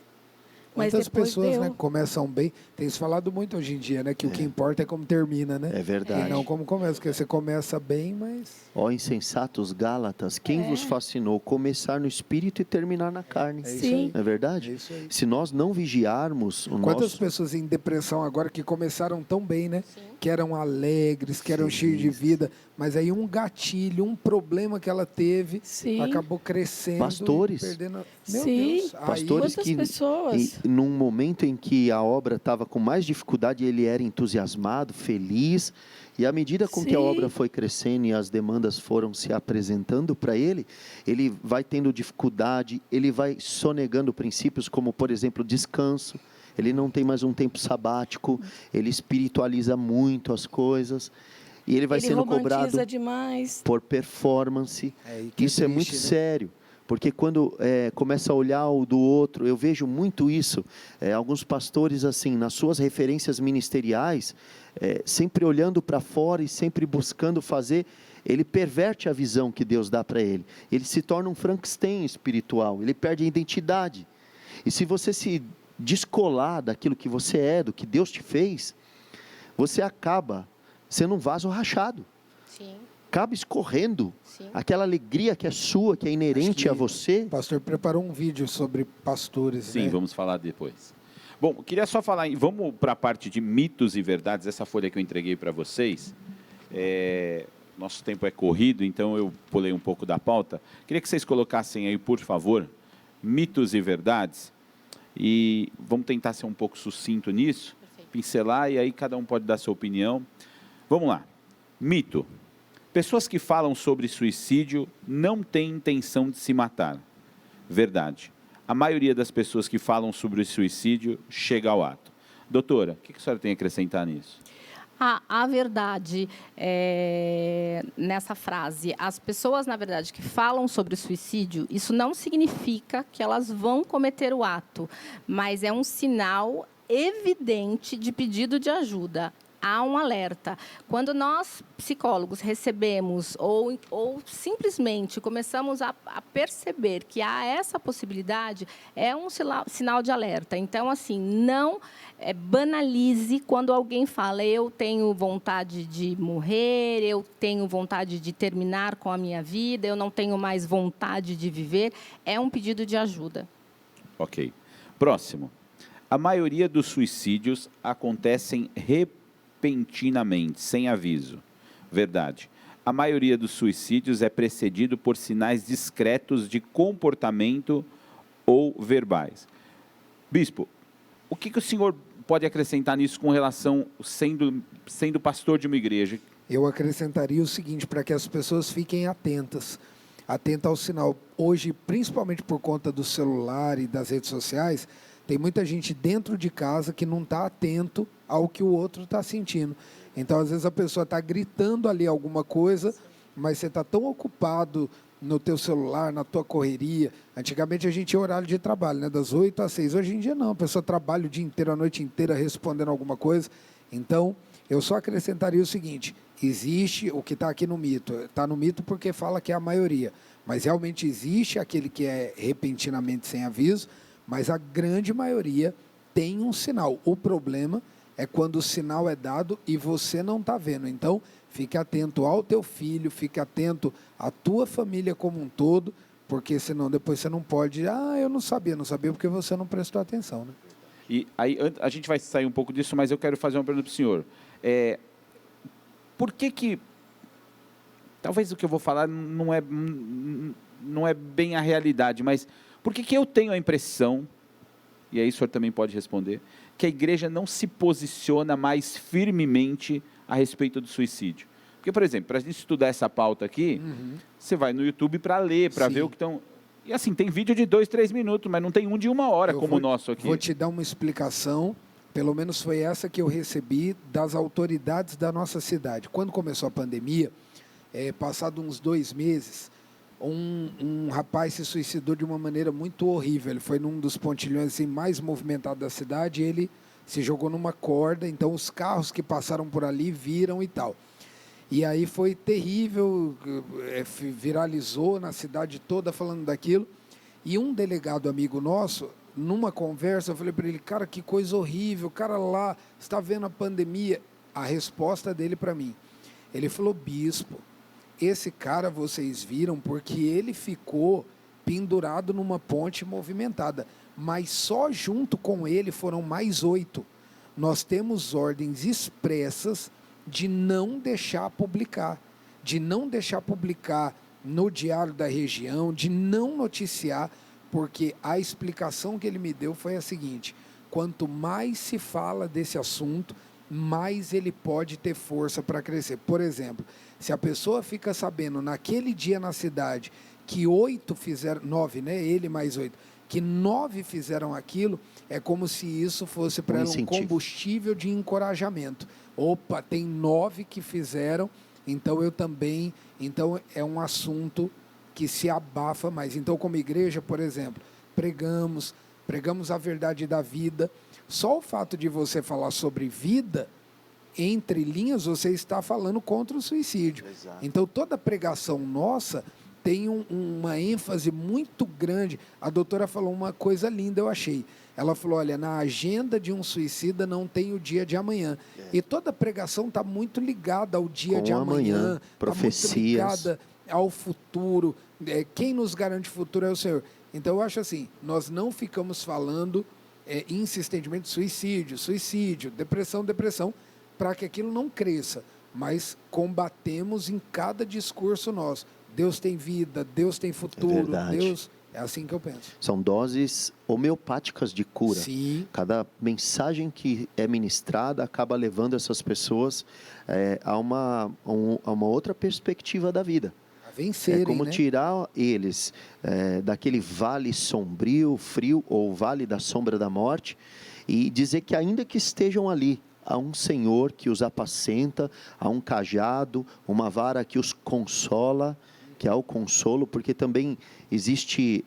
Mas Muitas depois pessoas, deu. né, começam bem. Tem se falado muito hoje em dia, né? Que o que importa é como termina, né? É verdade. E não como começa. Porque você começa bem, mas... Ó insensatos Gálatas, quem vos fascinou começar no espírito e terminar na carne? É isso Sim. aí. Não é verdade? É isso aí. Se nós não vigiarmos o Quantas nosso... pessoas em depressão agora que começaram tão bem, né? Que eram alegres, que eram cheios de vida, mas aí um gatilho, um problema que ela teve, Sim. acabou crescendo. Pastores. E perdendo... Meu Sim. Deus. Aí, Pastores Quantas que, pessoas? num momento em que a obra estava com mais dificuldade, ele era entusiasmado, feliz, e à medida com que a Sim. obra foi crescendo e as demandas foram se apresentando para ele, ele vai tendo dificuldade, ele vai sonegando princípios como, por exemplo, descanso. Ele não tem mais um tempo sabático, ele espiritualiza muito as coisas, e ele vai Ele sendo romantiza cobrado demais. por performance. aí que Isso é muito triste, né? sério, porque quando começa a olhar o do outro, eu vejo muito isso, alguns pastores assim, nas suas referências ministeriais, sempre olhando para fora e sempre buscando fazer, ele perverte a visão que Deus dá para ele. Ele se torna um Frankenstein espiritual, ele perde a identidade. E se você se descolar daquilo que você é, do que Deus te fez, você acaba sendo um vaso rachado. Sim, Acaba escorrendo sim. aquela alegria que é sua, que é inerente a você. O pastor preparou um vídeo sobre pastores, Sim, né? vamos falar depois. Bom, queria só falar, vamos para a parte de mitos e verdades, essa folha que eu entreguei para vocês. Nosso tempo é corrido, então eu pulei um pouco da pauta. Queria que vocês colocassem aí, por favor, mitos e verdades. E vamos tentar ser um pouco sucinto nisso, Perfeito. pincelar, e aí cada um pode dar sua opinião. Vamos lá. Mito. Pessoas que falam sobre suicídio não têm intenção de se matar. Verdade. A maioria das pessoas que falam sobre o suicídio chega ao ato. Doutora, o que a senhora tem a acrescentar nisso? A verdade nessa frase, as pessoas, na verdade, que falam sobre o suicídio, isso não significa que elas vão cometer o ato, mas é um sinal evidente de pedido de ajuda. Há um alerta. Quando nós, psicólogos, recebemos ou simplesmente começamos a perceber que há essa possibilidade, é um sinal de alerta. Então, assim, não banalize quando alguém fala eu tenho vontade de morrer, eu tenho vontade de terminar com a minha vida, eu não tenho mais vontade de viver. É um pedido de ajuda. Ok. Próximo. A maioria dos suicídios acontecem repentinamente, sem aviso. Verdade. A maioria dos suicídios é precedido por sinais discretos de comportamento ou verbais. Bispo, o que o senhor pode acrescentar nisso com relação, sendo pastor de uma igreja? Eu acrescentaria o seguinte, para que as pessoas fiquem atentas ao sinal. Hoje, principalmente por conta do celular e das redes sociais, tem muita gente dentro de casa que não está atento ao que o outro está sentindo. Então, às vezes, a pessoa está gritando ali alguma coisa, mas você está tão ocupado no teu celular, na tua correria. Antigamente, a gente tinha horário de trabalho, né? Das 8 às 6. Hoje em dia, não. A pessoa trabalha o dia inteiro, a noite inteira, respondendo alguma coisa. Então, eu só acrescentaria o seguinte, existe o que está aqui no mito. Está no mito porque fala que é a maioria. Mas, realmente, existe aquele que é repentinamente sem aviso, mas a grande maioria tem um sinal. O problema é quando o sinal é dado e você não está vendo. Então, fique atento ao teu filho, fique atento à tua família como um todo, porque senão depois você não pode... eu não sabia porque você não prestou atenção, né? E aí, a gente vai sair um pouco disso, mas eu quero fazer uma pergunta para o senhor. Por que... Talvez o que eu vou falar não é bem a realidade, mas... Por que eu tenho a impressão, e aí o senhor também pode responder, que a igreja não se posiciona mais firmemente a respeito do suicídio? Porque, por exemplo, para a gente estudar essa pauta aqui, você vai no YouTube para ler, para ver o que estão... E assim, tem vídeo de 2, 3 minutos, mas não tem um de 1 hora, como o nosso aqui. Vou te dar uma explicação, pelo menos foi essa que eu recebi das autoridades da nossa cidade. Quando começou a pandemia, passado uns 2 meses... Um rapaz se suicidou de uma maneira muito horrível. Ele foi num dos pontilhões assim, mais movimentados da cidade e ele se jogou numa corda. Então, os carros que passaram por ali viram e tal. E aí foi terrível, viralizou na cidade toda falando daquilo. E um delegado amigo nosso, numa conversa, eu falei para ele, cara, que coisa horrível, cara lá, você está vendo a pandemia? A resposta dele para mim, ele falou, bispo, esse cara vocês viram porque ele ficou pendurado numa ponte movimentada, mas só junto com ele foram mais 8. Nós temos ordens expressas de não deixar publicar, de não deixar publicar no Diário da Região, de não noticiar, porque a explicação que ele me deu foi a seguinte: quanto mais se fala desse assunto, mais ele pode ter força para crescer. Por exemplo, se a pessoa fica sabendo naquele dia na cidade que 8 fizeram, 9, né? Ele mais 8, que 9 fizeram aquilo, é como se isso fosse para ela um combustível de encorajamento. Opa, tem 9 que fizeram, então eu também. Então é um assunto que se abafa mais. Então, como igreja, por exemplo, pregamos a verdade da vida. Só o fato de você falar sobre vida, entre linhas, você está falando contra o suicídio. Exato. Então, toda pregação nossa tem uma ênfase muito grande. A doutora falou uma coisa linda, eu achei. Ela falou, olha, na agenda de um suicida não tem o dia de amanhã. E toda pregação está muito ligada ao dia de amanhã. Profecias. Tá muito ligada ao futuro. Quem nos garante o futuro é o Senhor. Então, eu acho assim, nós não ficamos falando insistentemente suicídio, depressão, para que aquilo não cresça, mas combatemos em cada discurso nosso. Deus tem vida, Deus tem futuro, Deus... É assim que eu penso. São doses homeopáticas de cura. Sim. Cada mensagem que é ministrada acaba levando essas pessoas a uma outra perspectiva da vida. Vencerem, é como né? tirar eles daquele vale sombrio, frio, ou vale da sombra da morte, e dizer que ainda que estejam ali, há um Senhor que os apacenta, há um cajado, uma vara que os consola, que há o consolo, porque também existe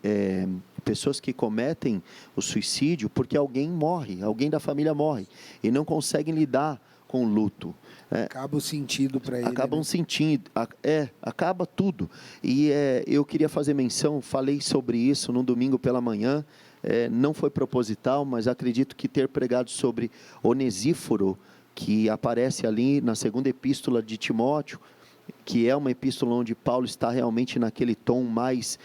pessoas que cometem o suicídio porque alguém morre, alguém da família morre, e não conseguem lidar com o luto. Acaba o sentido para ele. Acabam né? sentindo, acaba tudo. E eu queria fazer menção, falei sobre isso no domingo pela manhã, não foi proposital, mas acredito que ter pregado sobre Onesíforo, que aparece ali na segunda epístola de Timóteo, que é uma epístola onde Paulo está realmente naquele tom mais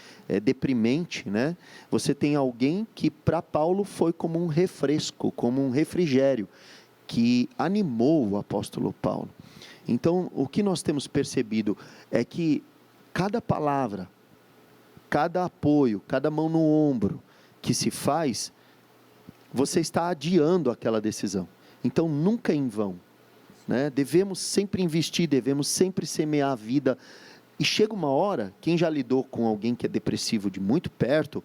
deprimente, né? Você tem alguém que para Paulo foi como um refresco, como um refrigério, que animou o apóstolo Paulo. Então, o que nós temos percebido é que cada palavra, cada apoio, cada mão no ombro que se faz, você está adiando aquela decisão. Então, nunca em vão, né? Devemos sempre investir, devemos sempre semear a vida. E chega uma hora, quem já lidou com alguém que é depressivo de muito perto,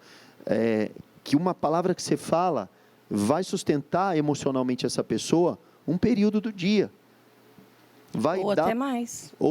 que uma palavra que você fala vai sustentar emocionalmente essa pessoa um período do dia. Ou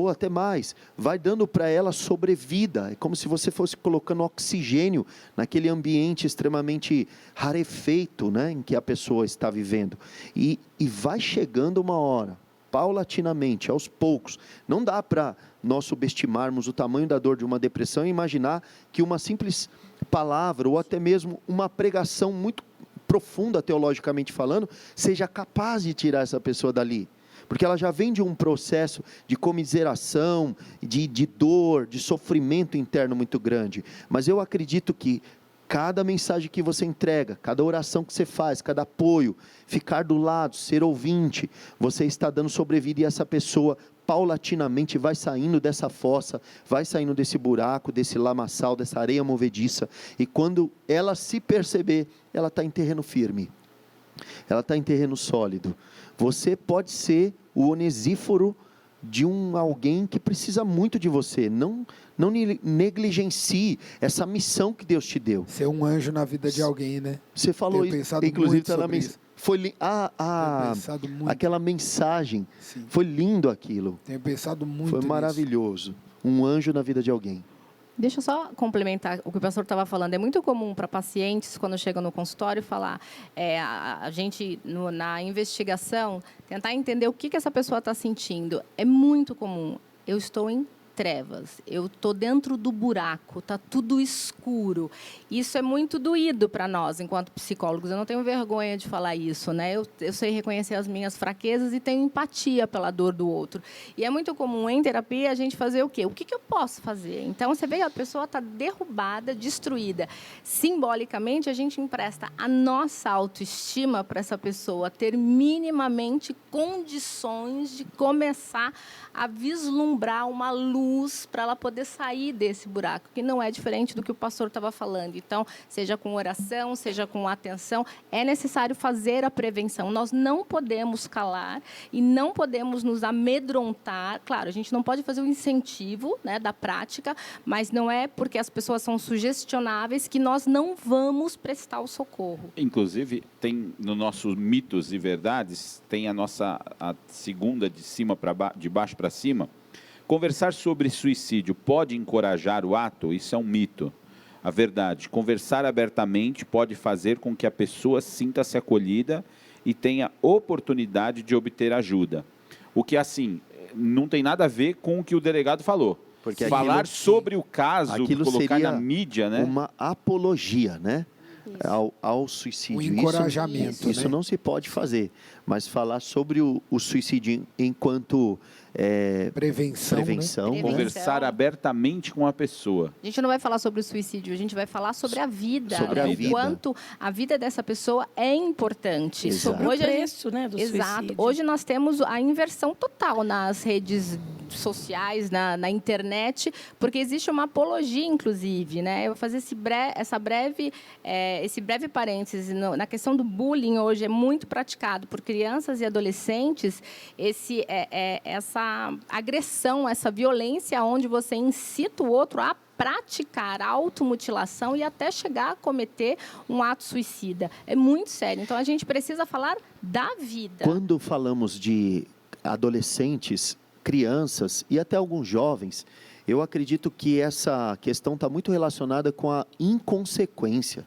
até mais. Vai dando para ela sobrevida. É como se você fosse colocando oxigênio naquele ambiente extremamente rarefeito, né, em que a pessoa está vivendo. E vai chegando uma hora, paulatinamente, aos poucos. Não dá para nós subestimarmos o tamanho da dor de uma depressão e imaginar que uma simples palavra, ou até mesmo uma pregação muito profunda, teologicamente falando, seja capaz de tirar essa pessoa dali. Porque ela já vem de um processo de comiseração, de dor, de sofrimento interno muito grande. Mas eu acredito que cada mensagem que você entrega, cada oração que você faz, cada apoio, ficar do lado, ser ouvinte, você está dando sobrevida, e essa pessoa paulatinamente vai saindo dessa fossa, vai saindo desse buraco, desse lamaçal, dessa areia movediça, e quando ela se perceber, ela está em terreno firme, ela está em terreno sólido. Você pode ser o Onesíforo de alguém que precisa muito de você. Não negligencie essa missão que Deus te deu. Ser um anjo na vida de alguém, né? Você falou isso, inclusive está na mensagem. Foi aquela mensagem. Sim. Foi lindo aquilo. Tenho pensado muito. Foi maravilhoso. Um anjo na vida de alguém. Deixa eu só complementar o que o pastor estava falando. É muito comum para pacientes, quando chegam no consultório, falar, a gente, na investigação, tentar entender o que essa pessoa está sentindo. É muito comum. Eu estou em trevas, eu estou dentro do buraco, está tudo escuro. Isso é muito doído para nós, enquanto psicólogos. Eu não tenho vergonha de falar isso, né? Eu sei reconhecer as minhas fraquezas e tenho empatia pela dor do outro. E é muito comum, em terapia, a gente fazer o quê? O que eu posso fazer? Então, você vê que a pessoa está derrubada, destruída. Simbolicamente, a gente empresta a nossa autoestima para essa pessoa ter minimamente condições de começar a vislumbrar uma luz luz para ela poder sair desse buraco, que não é diferente do que o pastor estava falando. Então, seja com oração, seja com atenção, é necessário fazer a prevenção. Nós não podemos calar e não podemos nos amedrontar. Claro, a gente não pode fazer o incentivo, né, da prática, mas não é porque as pessoas são sugestionáveis que nós não vamos prestar o socorro. Inclusive, tem no nosso Mitos e Verdades, tem a segunda de baixo para cima. Conversar sobre suicídio pode encorajar o ato? Isso é um mito. A verdade, conversar abertamente pode fazer com que a pessoa sinta-se acolhida e tenha oportunidade de obter ajuda. O que, assim, não tem nada a ver com o que o delegado falou. Porque falar sobre o caso, colocar seria na mídia, né? uma apologia, né? Ao suicídio. Um encorajamento. Isso né? não se pode fazer, mas falar sobre o suicídio enquanto prevenção, né? Conversar abertamente com a pessoa. A gente não vai falar sobre o suicídio, a gente vai falar sobre a vida. Sobre a vida. O quanto a vida dessa pessoa é importante. Exato. Sobre o Hoje preço, né, do Exato. suicídio. Hoje nós temos a inversão total nas redes sociais, na internet, porque existe uma apologia, inclusive, né? Eu vou fazer esse breve parêntese. Na questão do bullying, hoje é muito praticado por crianças e adolescentes, essa agressão, essa violência, onde você incita o outro a praticar a automutilação e até chegar a cometer um ato suicida. É muito sério. Então, a gente precisa falar da vida. Quando falamos de adolescentes, crianças e até alguns jovens, eu acredito que essa questão está muito relacionada com a inconsequência.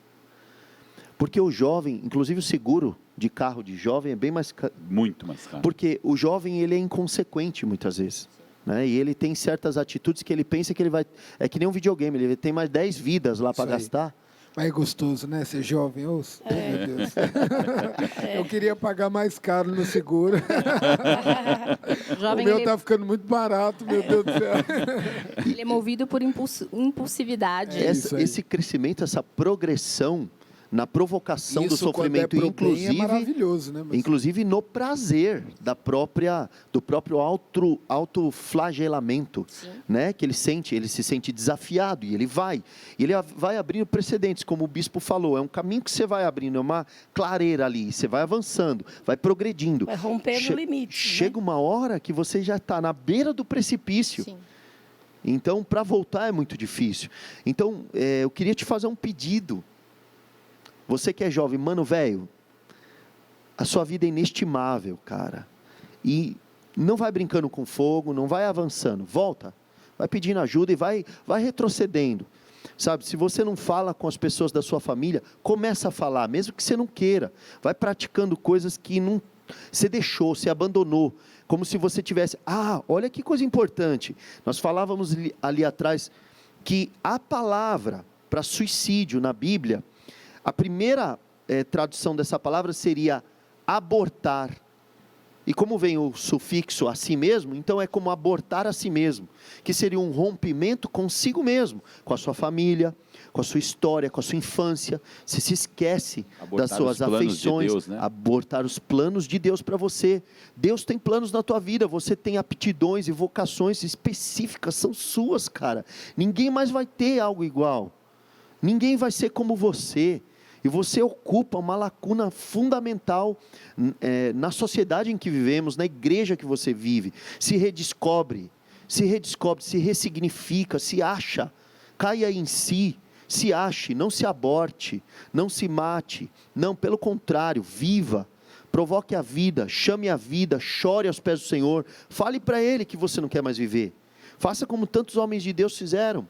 Porque o jovem, inclusive o seguro de carro de jovem é bem mais caro. Muito mais caro. Porque o jovem, ele é inconsequente muitas vezes. Né? E ele tem certas atitudes que ele pensa que ele vai... É que nem um videogame, ele tem mais 10 vidas lá para gastar. Mas é gostoso, né? Ser jovem. Meu Deus. Eu queria pagar mais caro no seguro. Jovem, o meu está ficando muito barato, meu Deus do céu. Ele é movido por impulsividade. Esse crescimento, essa progressão na provocação Isso, do sofrimento, é maravilhoso, né? Inclusive no prazer do próprio autoflagelamento, né? Que ele se sente desafiado e ele vai abrindo precedentes, como o bispo falou, é um caminho que você vai abrindo, é uma clareira ali, você vai avançando, vai progredindo. Vai rompendo limites. Chega uma hora que você já está na beira do precipício. Sim. Então, para voltar é muito difícil. Então, eu queria te fazer um pedido. Você que é jovem, mano, velho, a sua vida é inestimável, cara. E não vai brincando com fogo, não vai avançando. Volta, vai pedindo ajuda e vai retrocedendo. Sabe, se você não fala com as pessoas da sua família, começa a falar, mesmo que você não queira. Vai praticando coisas que não, você deixou, você abandonou. Como se você tivesse... olha que coisa importante. Nós falávamos ali atrás que a palavra para suicídio na Bíblia... A primeira tradução dessa palavra seria abortar. E como vem o sufixo a si mesmo, então é como abortar a si mesmo, que seria um rompimento consigo mesmo, com a sua família, com a sua história, com a sua infância. Você se esquece das suas afeições, de Deus, né? Abortar os planos de Deus para você. Deus tem planos na tua vida, você tem aptidões e vocações específicas, são suas, cara. Ninguém mais vai ter algo igual. Ninguém vai ser como você. E você ocupa uma lacuna fundamental na sociedade em que vivemos, na igreja que você vive. Se redescobre, se ressignifica, se acha, caia em si, se ache, não se aborte, não se mate. Não, pelo contrário, viva, provoque a vida, chame a vida, chore aos pés do Senhor, fale para Ele que você não quer mais viver. Faça como tantos homens de Deus fizeram.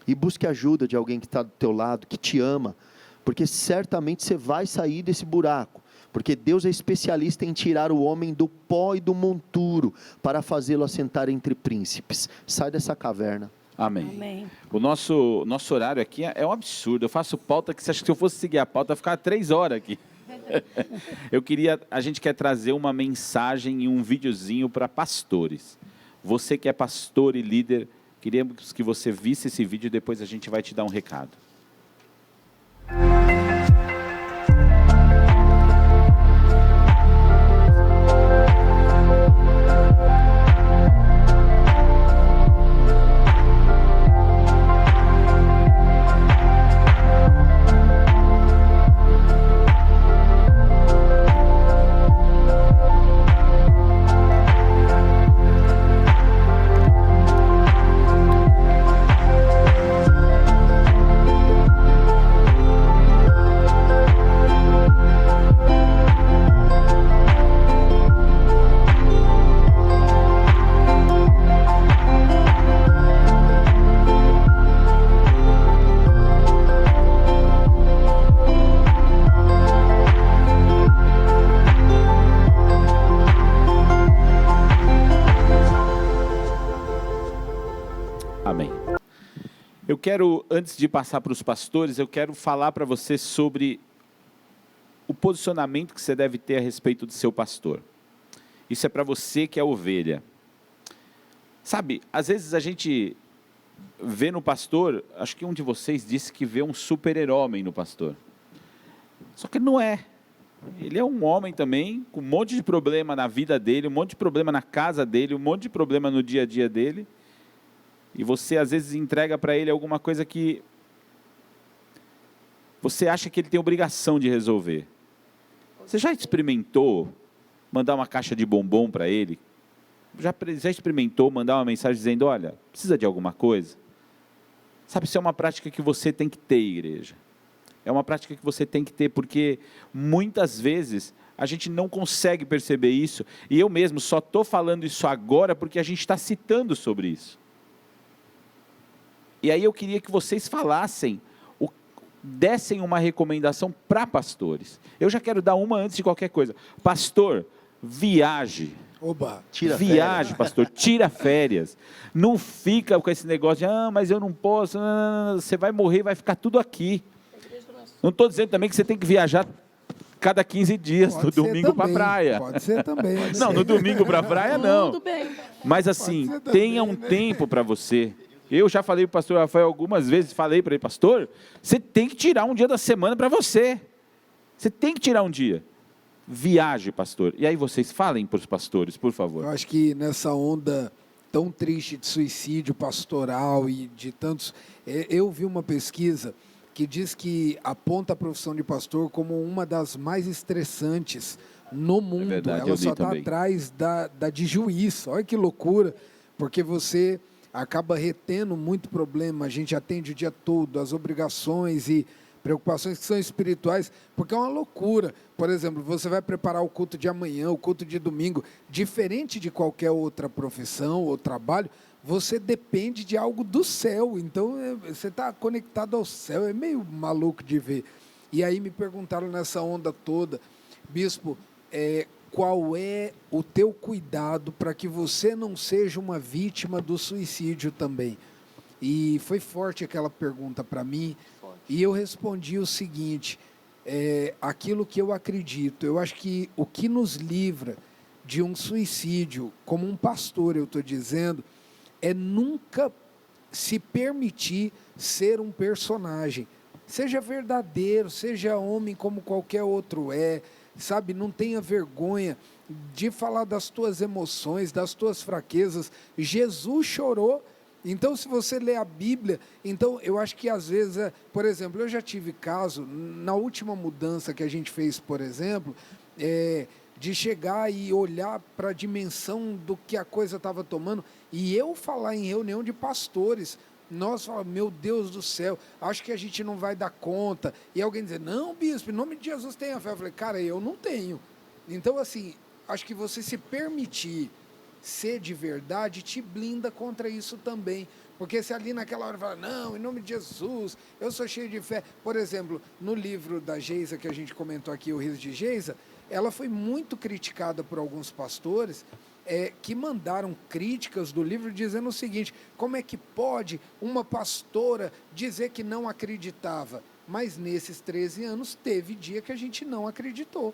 E busque ajuda de alguém que está do teu lado, que te ama. Porque certamente você vai sair desse buraco. Porque Deus é especialista em tirar o homem do pó e do monturo, para fazê-lo assentar entre príncipes. Sai dessa caverna. Amém. Amém. O nosso horário aqui é um absurdo. Eu faço pauta que você acha que se eu fosse seguir a pauta, ia ficar 3 horas aqui. A gente quer trazer uma mensagem e um videozinho para pastores. Você que é pastor e líder, queríamos que você visse esse vídeo e depois a gente vai te dar um recado. quero, antes de passar para os pastores, eu quero falar para você sobre o posicionamento que você deve ter a respeito do seu pastor. Isso é para você que é ovelha. Sabe, às vezes a gente vê no pastor, acho que um de vocês disse que vê um super-herói no pastor. Só que não é. Ele é um homem também, com um monte de problema na vida dele, um monte de problema na casa dele, um monte de problema no dia a dia dele. E você, às vezes, entrega para ele alguma coisa que você acha que ele tem obrigação de resolver. Você já experimentou mandar uma caixa de bombom para ele? Já experimentou mandar uma mensagem dizendo, olha, precisa de alguma coisa? Sabe, isso é uma prática que você tem que ter, igreja. É uma prática que você tem que ter, porque muitas vezes a gente não consegue perceber isso, e eu mesmo só estou falando isso agora porque a gente está citando sobre isso. E aí eu queria que vocês falassem, dessem uma recomendação para pastores. Eu já quero dar uma antes de qualquer coisa. Pastor, viaje. Oba. Viaje, pastor, tira férias. Não fica com esse negócio de, mas eu não posso, você vai morrer, vai ficar tudo aqui. Não estou dizendo também que você tem que viajar cada 15 dias, no domingo para a praia. Pode ser também. Não, no domingo para a praia não. Tudo bem. Mas assim, tenha um tempo para você. Eu já falei para o pastor Rafael algumas vezes, falei para ele, pastor, você tem que tirar um dia da semana para você. Você tem que tirar um dia. Viaje, pastor. E aí vocês falem para os pastores, por favor. Eu acho que nessa onda tão triste de suicídio pastoral e de tantos... Eu vi uma pesquisa que diz que aponta a profissão de pastor como uma das mais estressantes no mundo. Verdade, ela só está atrás da de juiz. Olha que loucura, porque você acaba retendo muito problema. A gente atende o dia todo, as obrigações e preocupações que são espirituais, porque é uma loucura. Por exemplo, você vai preparar o culto de amanhã, o culto de domingo, diferente de qualquer outra profissão ou trabalho, você depende de algo do céu, então você está conectado ao céu, é meio maluco de ver. E aí me perguntaram nessa onda toda, bispo, qual é o teu cuidado para que você não seja uma vítima do suicídio também? E foi forte aquela pergunta para mim, e eu respondi o seguinte, aquilo que eu acredito, eu acho que o que nos livra de um suicídio, como um pastor eu estou dizendo, é nunca se permitir ser um personagem. Seja verdadeiro, seja homem como qualquer outro sabe? Não tenha vergonha de falar das tuas emoções, das tuas fraquezas. Jesus chorou. Então, se você lê a Bíblia, então eu acho que às vezes, por exemplo, eu já tive caso, na última mudança que a gente fez, por exemplo, de chegar e olhar para a dimensão do que a coisa estava tomando, e eu falar em reunião de pastores, nós falamos, meu Deus do céu, acho que a gente não vai dar conta, e alguém dizer, não, bispo, em nome de Jesus tenha fé. Eu falei, cara, eu não tenho. Então, assim, acho que você se permitir ser de verdade te blinda contra isso também, porque se ali naquela hora fala, não, em nome de Jesus, eu sou cheio de fé. Por exemplo, no livro da Geisa, que a gente comentou aqui, o Riso de Geisa, ela foi muito criticada por alguns pastores que mandaram críticas do livro dizendo o seguinte, como é que pode uma pastora dizer que não acreditava? Mas nesses 13 anos teve dia que a gente não acreditou.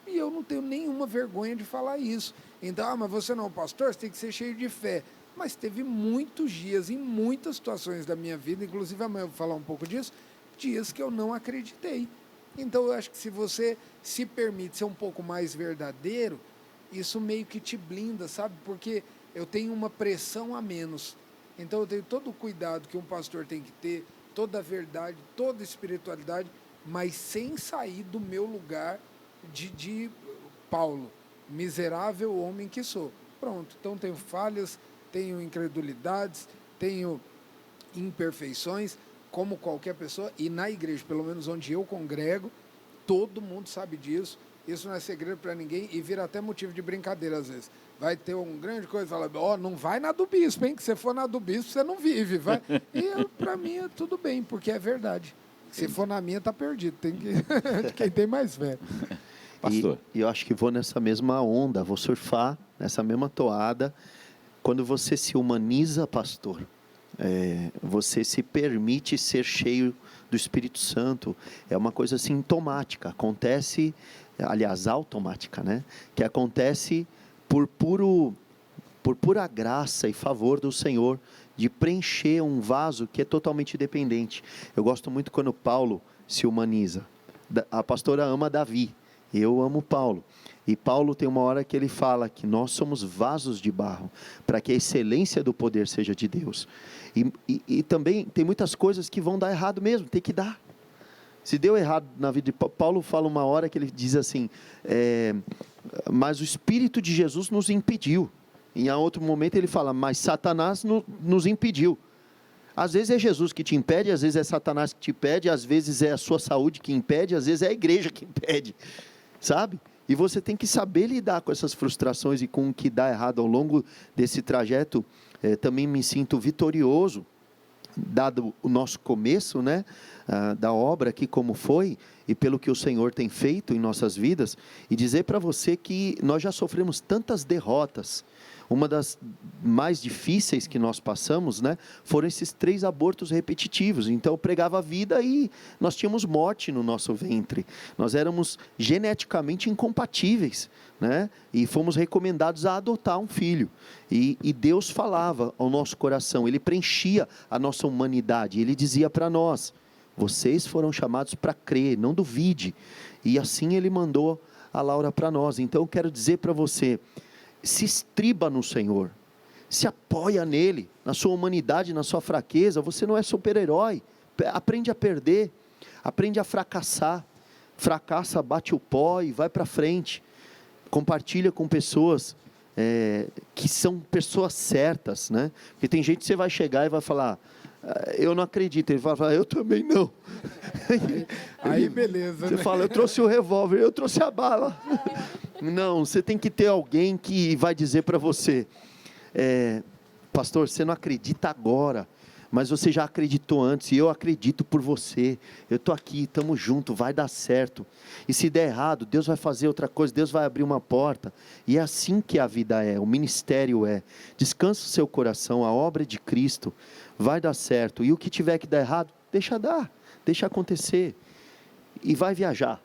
E eu não tenho nenhuma vergonha de falar isso. Então, mas você não é um pastor, você tem que ser cheio de fé. Mas teve muitos dias, em muitas situações da minha vida, inclusive amanhã eu vou falar um pouco disso, dias que eu não acreditei. Então, eu acho que se você se permite ser um pouco mais verdadeiro, isso meio que te blinda, sabe? Porque eu tenho uma pressão a menos. Então, eu tenho todo o cuidado que um pastor tem que ter, toda a verdade, toda a espiritualidade, mas sem sair do meu lugar de Paulo, miserável homem que sou. Pronto, então tenho falhas, tenho incredulidades, tenho imperfeições, como qualquer pessoa, e na igreja, pelo menos onde eu congrego, todo mundo sabe disso, isso não é segredo para ninguém, e vira até motivo de brincadeira às vezes. Vai ter uma grande coisa, fala, não vai na do bispo, hein, que se for na do bispo, você não vive, vai. E para mim é tudo bem, porque é verdade. Se for na minha, tá perdido, tem que quem tem mais fé. Pastor. E eu acho que vou nessa mesma onda, vou surfar nessa mesma toada. Quando você se humaniza, pastor, você se permite ser cheio do Espírito Santo. É uma coisa sintomática, acontece, aliás, automática, né? Que acontece por pura graça e favor do Senhor, de preencher um vaso que é totalmente dependente. Eu gosto muito quando Paulo se humaniza. A pastora ama Davi, eu amo Paulo. E Paulo tem uma hora que ele fala que nós somos vasos de barro, para que a excelência do poder seja de Deus. E também tem muitas coisas que vão dar errado mesmo, tem que dar. Se deu errado na vida de Paulo, fala uma hora que ele diz assim, mas o Espírito de Jesus nos impediu. Em outro momento ele fala, mas Satanás nos impediu. Às vezes é Jesus que te impede, às vezes é Satanás que te impede, às vezes é a sua saúde que impede, às vezes é a igreja que impede, sabe? E você tem que saber lidar com essas frustrações e com o que dá errado ao longo desse trajeto. Também me sinto vitorioso, dado o nosso começo, né, da obra aqui como foi, e pelo que o Senhor tem feito em nossas vidas, e dizer para você que nós já sofremos tantas derrotas. Uma das mais difíceis que nós passamos, né, foram esses 3 abortos repetitivos. Então eu pregava a vida e nós tínhamos morte no nosso ventre. Nós éramos geneticamente incompatíveis, né, e fomos recomendados a adotar um filho. E Deus falava ao nosso coração, Ele preenchia a nossa humanidade. Ele dizia para nós, vocês foram chamados para crer, não duvide. E assim Ele mandou a Laura para nós. Então eu quero dizer para você, se estriba no Senhor, se apoia nele, na sua humanidade, na sua fraqueza. Você não é super-herói, aprende a perder, aprende a fracassar, fracassa, bate o pó e vai para frente, compartilha com pessoas que são pessoas certas, né? Porque tem gente que você vai chegar e vai falar, eu não acredito, ele vai falar, eu também não. Aí beleza, você né? fala, eu trouxe o revólver, eu trouxe a bala. Não, você tem que ter alguém que vai dizer para você, pastor, você não acredita agora, mas você já acreditou antes, e eu acredito por você, eu estou aqui, estamos juntos, vai dar certo, e se der errado, Deus vai fazer outra coisa, Deus vai abrir uma porta, e é assim que a vida é, o ministério é, descansa o seu coração, a obra é de Cristo, vai dar certo, e o que tiver que dar errado, deixa dar, deixa acontecer, e vai viajar.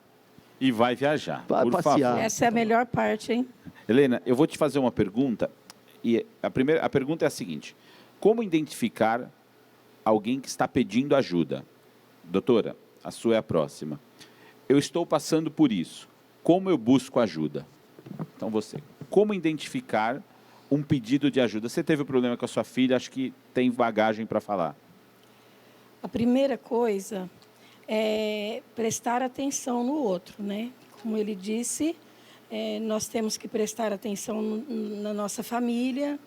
E vai viajar, vai por passear. favor. Essa é a melhor parte, hein? Helena, eu vou te fazer uma pergunta, e a pergunta é a seguinte, como identificar alguém que está pedindo ajuda? Doutora, a sua é a próxima. Eu estou passando por isso, como eu busco ajuda? Então você, como identificar um pedido de ajuda? Você teve um problema com a sua filha, acho que tem bagagem para falar. A primeira coisa é prestar atenção no outro, né? Como ele disse, nós temos que prestar atenção na nossa família,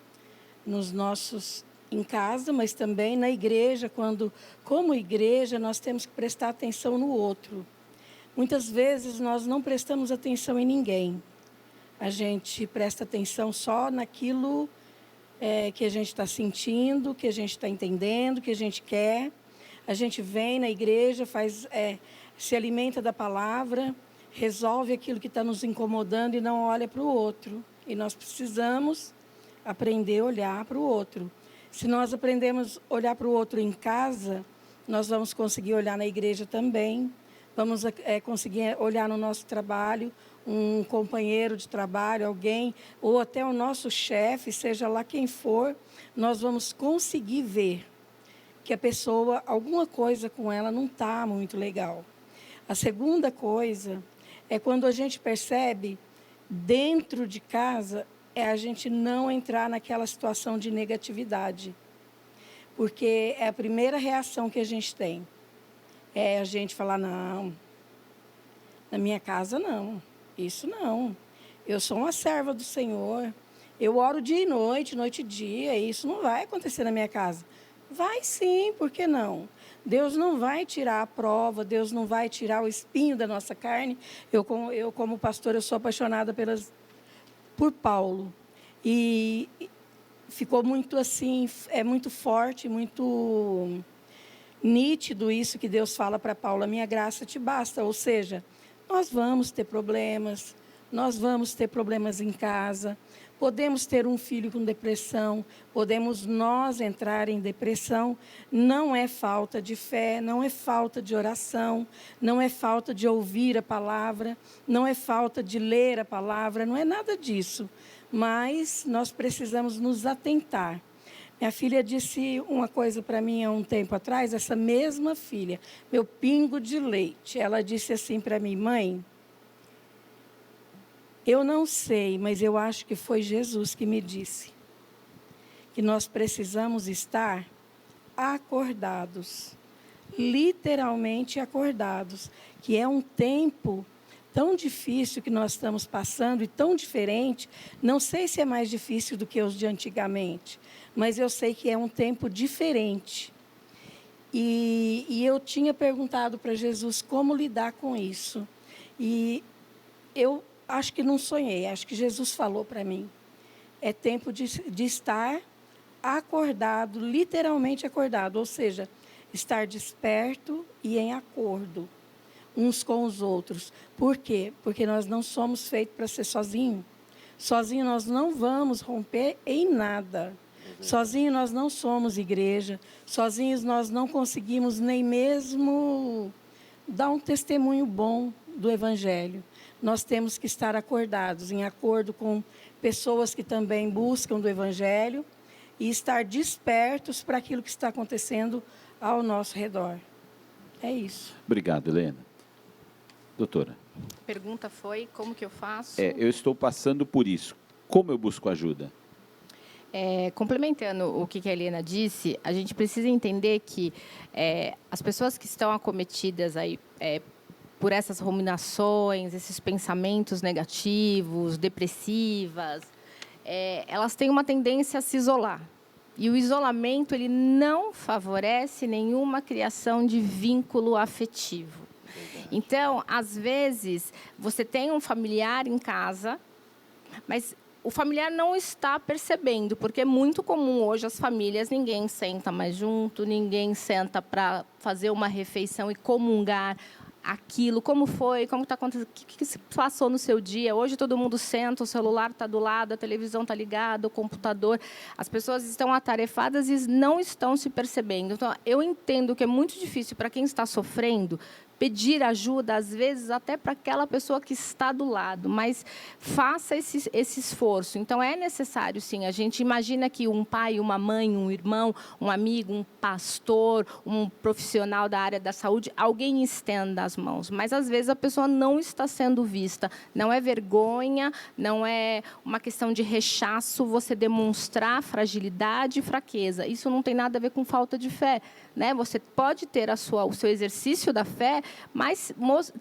nos nossos em casa, mas também na igreja, como igreja, nós temos que prestar atenção no outro. Muitas vezes nós não prestamos atenção em ninguém. A gente presta atenção só naquilo que a gente está sentindo, que a gente está entendendo, que a gente quer. A gente vem na igreja, se alimenta da palavra, resolve aquilo que está nos incomodando e não olha para o outro. E nós precisamos aprender a olhar para o outro. Se nós aprendemos a olhar para o outro em casa, nós vamos conseguir olhar na igreja também. Vamos conseguir olhar no nosso trabalho, um companheiro de trabalho, alguém, ou até o nosso chefe, seja lá quem for, nós vamos conseguir ver que a pessoa, alguma coisa com ela não está muito legal. A segunda coisa é quando a gente percebe, dentro de casa, a gente não entrar naquela situação de negatividade. Porque é a primeira reação que a gente tem. É a gente falar, não, na minha casa não, isso não. Eu sou uma serva do Senhor, eu oro dia e noite, noite e dia, e isso não vai acontecer na minha casa. Vai sim, por que não? Deus não vai tirar a prova, Deus não vai tirar o espinho da nossa carne. Eu como pastor, eu sou apaixonada por Paulo. E ficou muito assim, muito forte, muito nítido isso que Deus fala para Paulo, a minha graça te basta. Ou seja, nós vamos ter problemas em casa, Podemos ter um filho com depressão, podemos nós entrar em depressão. Não é falta de fé, não é falta de oração, não é falta de ouvir a palavra, não é falta de ler a palavra, não é nada disso. Mas nós precisamos nos atentar. Minha filha disse uma coisa para mim há um tempo atrás, essa mesma filha, meu pingo de leite. Ela disse assim para mim: mãe, eu não sei, mas eu acho que foi Jesus que me disse que nós precisamos estar acordados, literalmente acordados, que é um tempo tão difícil que nós estamos passando e tão diferente. Não sei se é mais difícil do que os de antigamente, mas eu sei que é um tempo diferente. E eu tinha perguntado para Jesus como lidar com isso. E eu acho que não sonhei, acho que Jesus falou para mim. É tempo de estar acordado, literalmente acordado, ou seja, estar desperto e em acordo uns com os outros. Por quê? Porque nós não somos feitos para ser sozinhos. Sozinhos nós não vamos romper em nada. Sozinhos nós não somos igreja. Sozinhos nós não conseguimos nem mesmo dar um testemunho bom do Evangelho. Nós temos que estar acordados, em acordo com pessoas que também buscam do Evangelho e estar despertos para aquilo que está acontecendo ao nosso redor. É isso. Obrigado, Helena. Doutora. A pergunta foi, como que eu faço? Eu estou passando por isso. Como eu busco ajuda? Complementando o que a Helena disse, a gente precisa entender que as pessoas que estão acometidas aí, por essas ruminações, esses pensamentos negativos, depressivas, elas têm uma tendência a se isolar. E o isolamento ele não favorece nenhuma criação de vínculo afetivo. Então, às vezes, você tem um familiar em casa, mas o familiar não está percebendo, porque é muito comum hoje as famílias, ninguém senta mais junto, ninguém senta para fazer uma refeição e comungar aquilo, como foi, como está acontecendo, o que se passou no seu dia. Hoje todo mundo senta, o celular está do lado, a televisão está ligada, o computador. As pessoas estão atarefadas e não estão se percebendo. Então, eu entendo que é muito difícil para quem está sofrendo pedir ajuda, às vezes, até para aquela pessoa que está do lado, mas faça esse esforço. Então, é necessário, sim, a gente imagina que um pai, uma mãe, um irmão, um amigo, um pastor, um profissional da área da saúde, alguém estenda as mãos, mas, às vezes, a pessoa não está sendo vista. Não é vergonha, não é uma questão de rechaço você demonstrar fragilidade e fraqueza. Isso não tem nada a ver com falta de fé, né? Você pode ter o seu exercício da fé, mas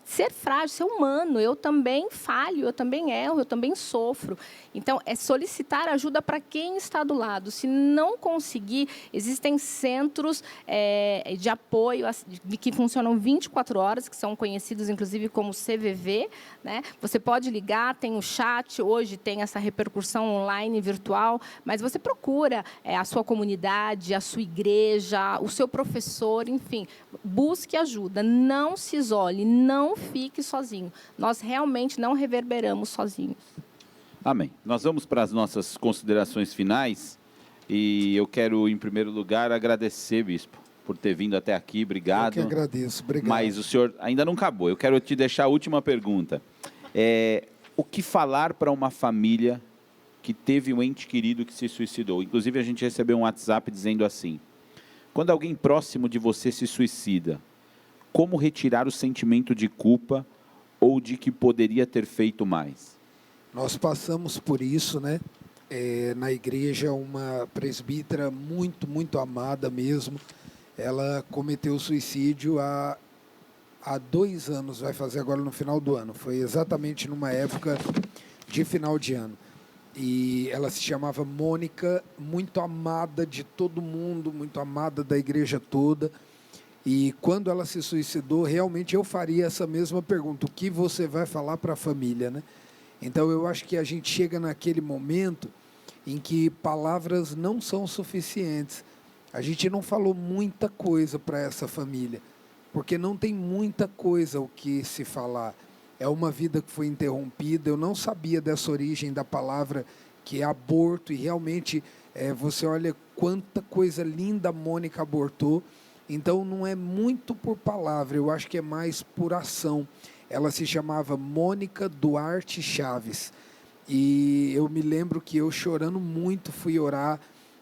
ser frágil, ser humano. Eu também falho, eu também erro, eu também sofro. Então, é solicitar ajuda para quem está do lado. Se não conseguir, existem centros de apoio que funcionam 24 horas, que são conhecidos, inclusive, como CVV, né? Você pode ligar, tem o chat, hoje tem essa repercussão online, virtual, mas você procura a sua comunidade, a sua igreja, o seu professor, enfim, busque ajuda, não se isole, não fique sozinho. Nós realmente não reverberamos sozinhos. Amém. Nós vamos para as nossas considerações finais e eu quero, em primeiro lugar, agradecer, bispo, por ter vindo até aqui. Obrigado. Eu que agradeço. Obrigado. Mas o senhor ainda não acabou. Eu quero te deixar a última pergunta. O que falar para uma família que teve um ente querido que se suicidou? Inclusive, a gente recebeu um WhatsApp dizendo assim: quando alguém próximo de você se suicida, como retirar o sentimento de culpa ou de que poderia ter feito mais? Nós passamos por isso, né? Na igreja, uma presbítera muito, muito amada mesmo, ela cometeu suicídio há 2 anos, vai fazer agora no final do ano. Foi exatamente numa época de final de ano. E ela se chamava Mônica, muito amada de todo mundo, muito amada da igreja toda. E quando ela se suicidou, realmente eu faria essa mesma pergunta: o que você vai falar para a família, né? Então, eu acho que a gente chega naquele momento em que palavras não são suficientes. A gente não falou muita coisa para essa família, porque não tem muita coisa o que se falar. É uma vida que foi interrompida. Eu não sabia dessa origem da palavra que é aborto, e realmente você olha quanta coisa linda a Mônica abortou. Então não é muito por palavra, eu acho que é mais por ação. Ela se chamava Mônica Duarte Chaves. E eu me lembro que eu, chorando muito, fui orar.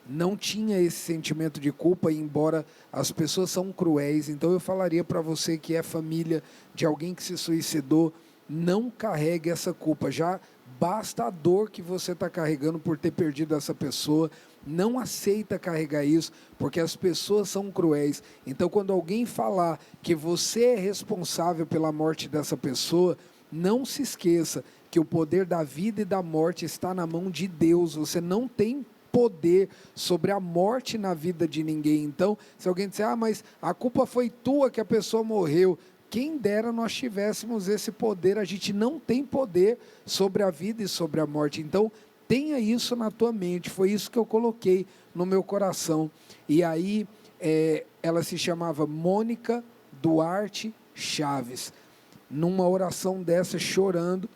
Não tinha esse sentimento de culpa, embora as pessoas são cruéis. Então eu falaria para você que é família de alguém que se suicidou, não carregue essa culpa. Já basta a dor que você está carregando por ter perdido essa pessoa. Não aceita carregar isso, porque as pessoas são cruéis. Então, quando alguém falar que você é responsável pela morte dessa pessoa, não se esqueça que o poder da vida e da morte está na mão de Deus. Você não tem poder sobre a morte na vida de ninguém. Então, se alguém disser, mas a culpa foi tua que a pessoa morreu, quem dera nós tivéssemos esse poder. A gente não tem poder sobre a vida e sobre a morte. Então, tenha isso na tua mente. Foi isso que eu coloquei no meu coração. E aí, ela se chamava Mônica Duarte Chaves. Numa oração dessa, chorando,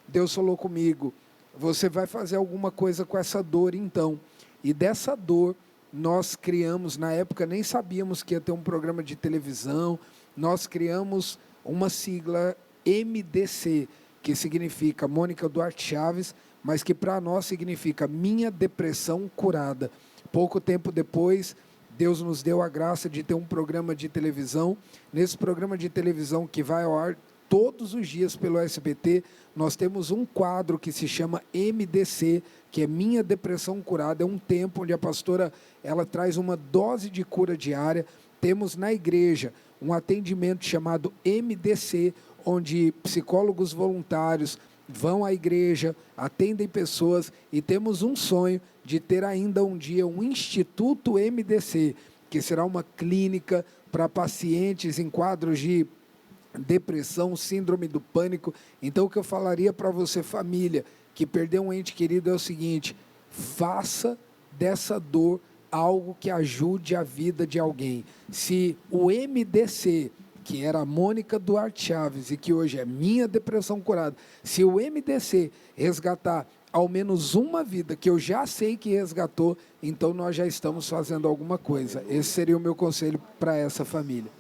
Deus falou comigo, você vai fazer alguma coisa com essa dor então. E dessa dor, nós criamos, na época nem sabíamos que ia ter um programa de televisão, nós criamos uma sigla MDC, que significa Mônica Duarte Chaves, mas que para nós significa Minha Depressão Curada. Pouco tempo depois, Deus nos deu a graça de ter um programa de televisão. Nesse programa de televisão que vai ao ar todos os dias pelo SBT, nós temos um quadro que se chama MDC, que é Minha Depressão Curada. É um tempo onde a pastora ela traz uma dose de cura diária. Temos na igreja um atendimento chamado MDC, onde psicólogos voluntários vão à igreja, atendem pessoas, e temos um sonho de ter ainda um dia um Instituto MDC, que será uma clínica para pacientes em quadros de depressão, síndrome do pânico. Então, o que eu falaria para você, família, que perdeu um ente querido, é o seguinte: faça dessa dor algo que ajude a vida de alguém. Se o MDC, que era a Mônica Duarte Chaves e que hoje é Minha Depressão Curada, se o MDC resgatar ao menos uma vida, que eu já sei que resgatou, então nós já estamos fazendo alguma coisa. Esse seria o meu conselho para essa família.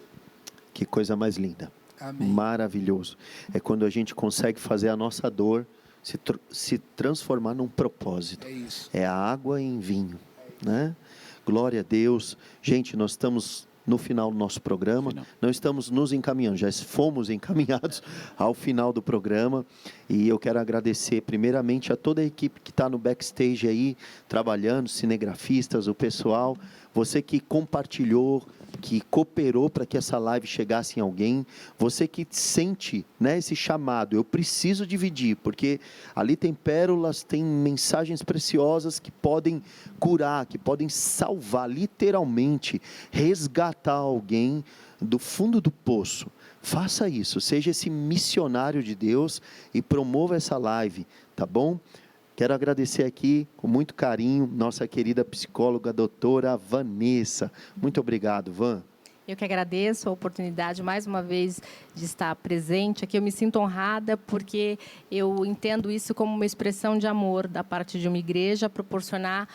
Que coisa mais linda. Amém. Maravilhoso. É quando a gente consegue fazer a nossa dor se transformar num propósito. É isso. É a água em vinho, né? Glória a Deus. Gente, nós estamos no final do nosso programa. Não estamos nos encaminhando, já fomos encaminhados ao final do programa. E eu quero agradecer primeiramente a toda a equipe que está no backstage aí, trabalhando, cinegrafistas, o pessoal, você que compartilhou, que cooperou para que essa live chegasse em alguém, você que sente, né, esse chamado, eu preciso dividir, porque ali tem pérolas, tem mensagens preciosas que podem curar, que podem salvar, literalmente, resgatar alguém do fundo do poço. Faça isso, seja esse missionário de Deus e promova essa live, tá bom? Quero agradecer aqui, com muito carinho, nossa querida psicóloga, doutora Vanessa. Muito obrigado, Van. Eu que agradeço a oportunidade, mais uma vez, de estar presente aqui. Eu me sinto honrada, porque eu entendo isso como uma expressão de amor da parte de uma igreja, proporcionar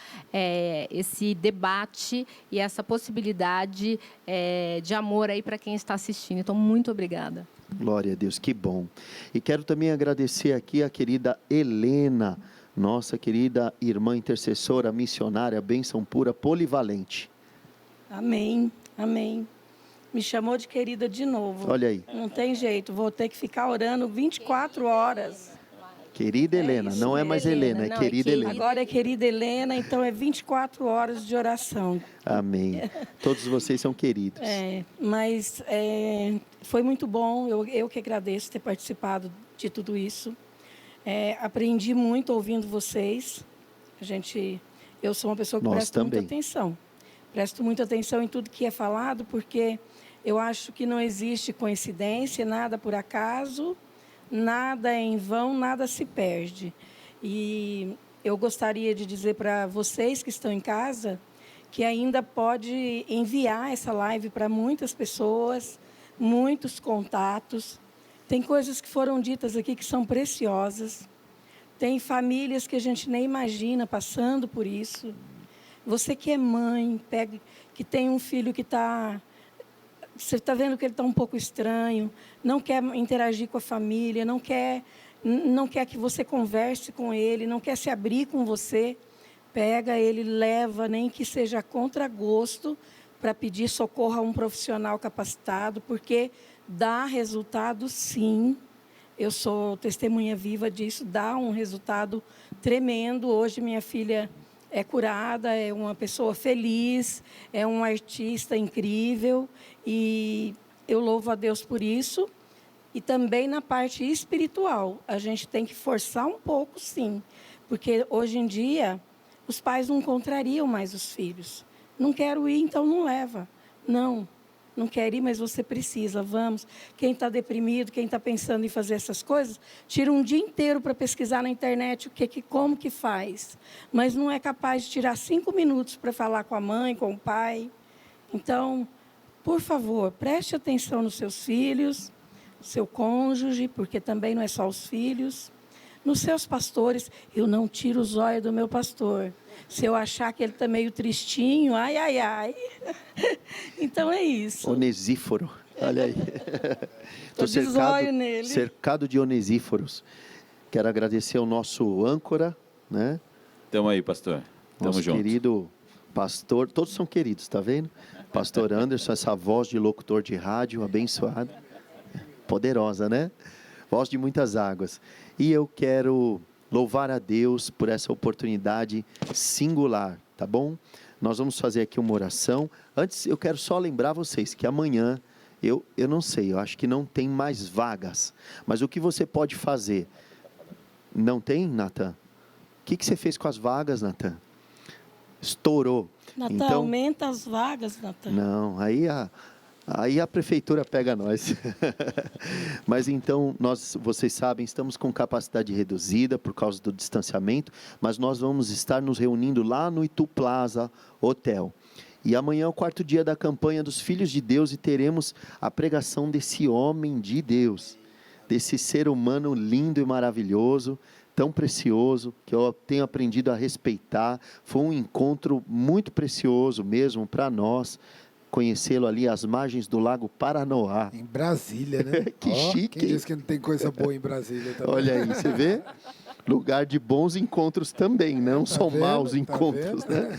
esse debate e essa possibilidade de amor aí para quem está assistindo. Então, muito obrigada. Glória a Deus, que bom. E quero também agradecer aqui a querida Helena, nossa querida irmã intercessora, missionária, bênção pura, polivalente. Amém, amém. Me chamou de querida de novo. Olha aí. Não tem jeito, vou ter que ficar orando 24 horas. Querida Helena, isso não é mesmo. mais Helena, é Não, querida Helena. Agora é querida Helena, então é 24 horas de oração. Amém. Todos vocês são queridos. Mas foi muito bom, eu que agradeço ter participado de tudo isso. Aprendi muito ouvindo vocês. Eu sou uma pessoa que presta muita atenção. Presto muita atenção em tudo que é falado, porque eu acho que não existe coincidência, nada por acaso, nada é em vão, nada se perde. E eu gostaria de dizer para vocês que estão em casa que ainda pode enviar essa live para muitas pessoas, muitos contatos. Tem coisas que foram ditas aqui que são preciosas. Tem famílias que a gente nem imagina passando por isso. Você que é mãe, que tem um filho que você está vendo que ele está um pouco estranho, não quer interagir com a família, não quer que você converse com ele, não quer se abrir com você, pega ele, leva, nem que seja a contragosto, para pedir socorro a um profissional capacitado, porque dá resultado sim. Eu sou testemunha viva disso, dá um resultado tremendo. Hoje minha filha é curada, é uma pessoa feliz, é um artista incrível, e eu louvo a Deus por isso. E também na parte espiritual, a gente tem que forçar um pouco, sim, porque hoje em dia os pais não contrariam mais os filhos. Não quero ir, então não leva. Não quer ir, mas você precisa, vamos. Quem está deprimido, quem está pensando em fazer essas coisas, tira um dia inteiro para pesquisar na internet como que faz. Mas não é capaz de tirar 5 minutos para falar com a mãe, com o pai. Então, por favor, preste atenção nos seus filhos, seu cônjuge, porque também não é só os filhos. Nos seus pastores, eu não tiro os olhos do meu pastor. Se eu achar que ele está meio tristinho, ai, ai, ai. Então é isso. Onesíforo, olha aí. Estou cercado de onesíforos. Quero agradecer ao nosso âncora, né? Tamo aí, pastor. Tamo nosso junto. Querido pastor, todos são queridos, tá vendo? Pastor Anderson, essa voz de locutor de rádio abençoada, poderosa, né? Voz de muitas águas. E eu quero louvar a Deus por essa oportunidade singular, tá bom? Nós vamos fazer aqui uma oração. Antes, eu quero só lembrar vocês que amanhã, eu não sei, eu acho que não tem mais vagas. Mas o que você pode fazer? Não tem, Natan? O que você fez com as vagas, Natan? Estourou. Natan, então, aumenta as vagas, Natan. Não, aí a prefeitura pega nós. Mas então, vocês sabem, estamos com capacidade reduzida por causa do distanciamento, mas nós vamos estar nos reunindo lá no Itu Plaza Hotel. E amanhã é o 4º dia da campanha dos Filhos de Deus e teremos a pregação desse homem de Deus, desse ser humano lindo e maravilhoso, tão precioso, que eu tenho aprendido a respeitar. Foi um encontro muito precioso mesmo para nós, conhecê-lo ali às margens do Lago Paranoá. Em Brasília, né? Que chique. Quem disse que não tem coisa boa em Brasília também? Olha aí, você vê? Lugar de bons encontros também, não só maus encontros, né?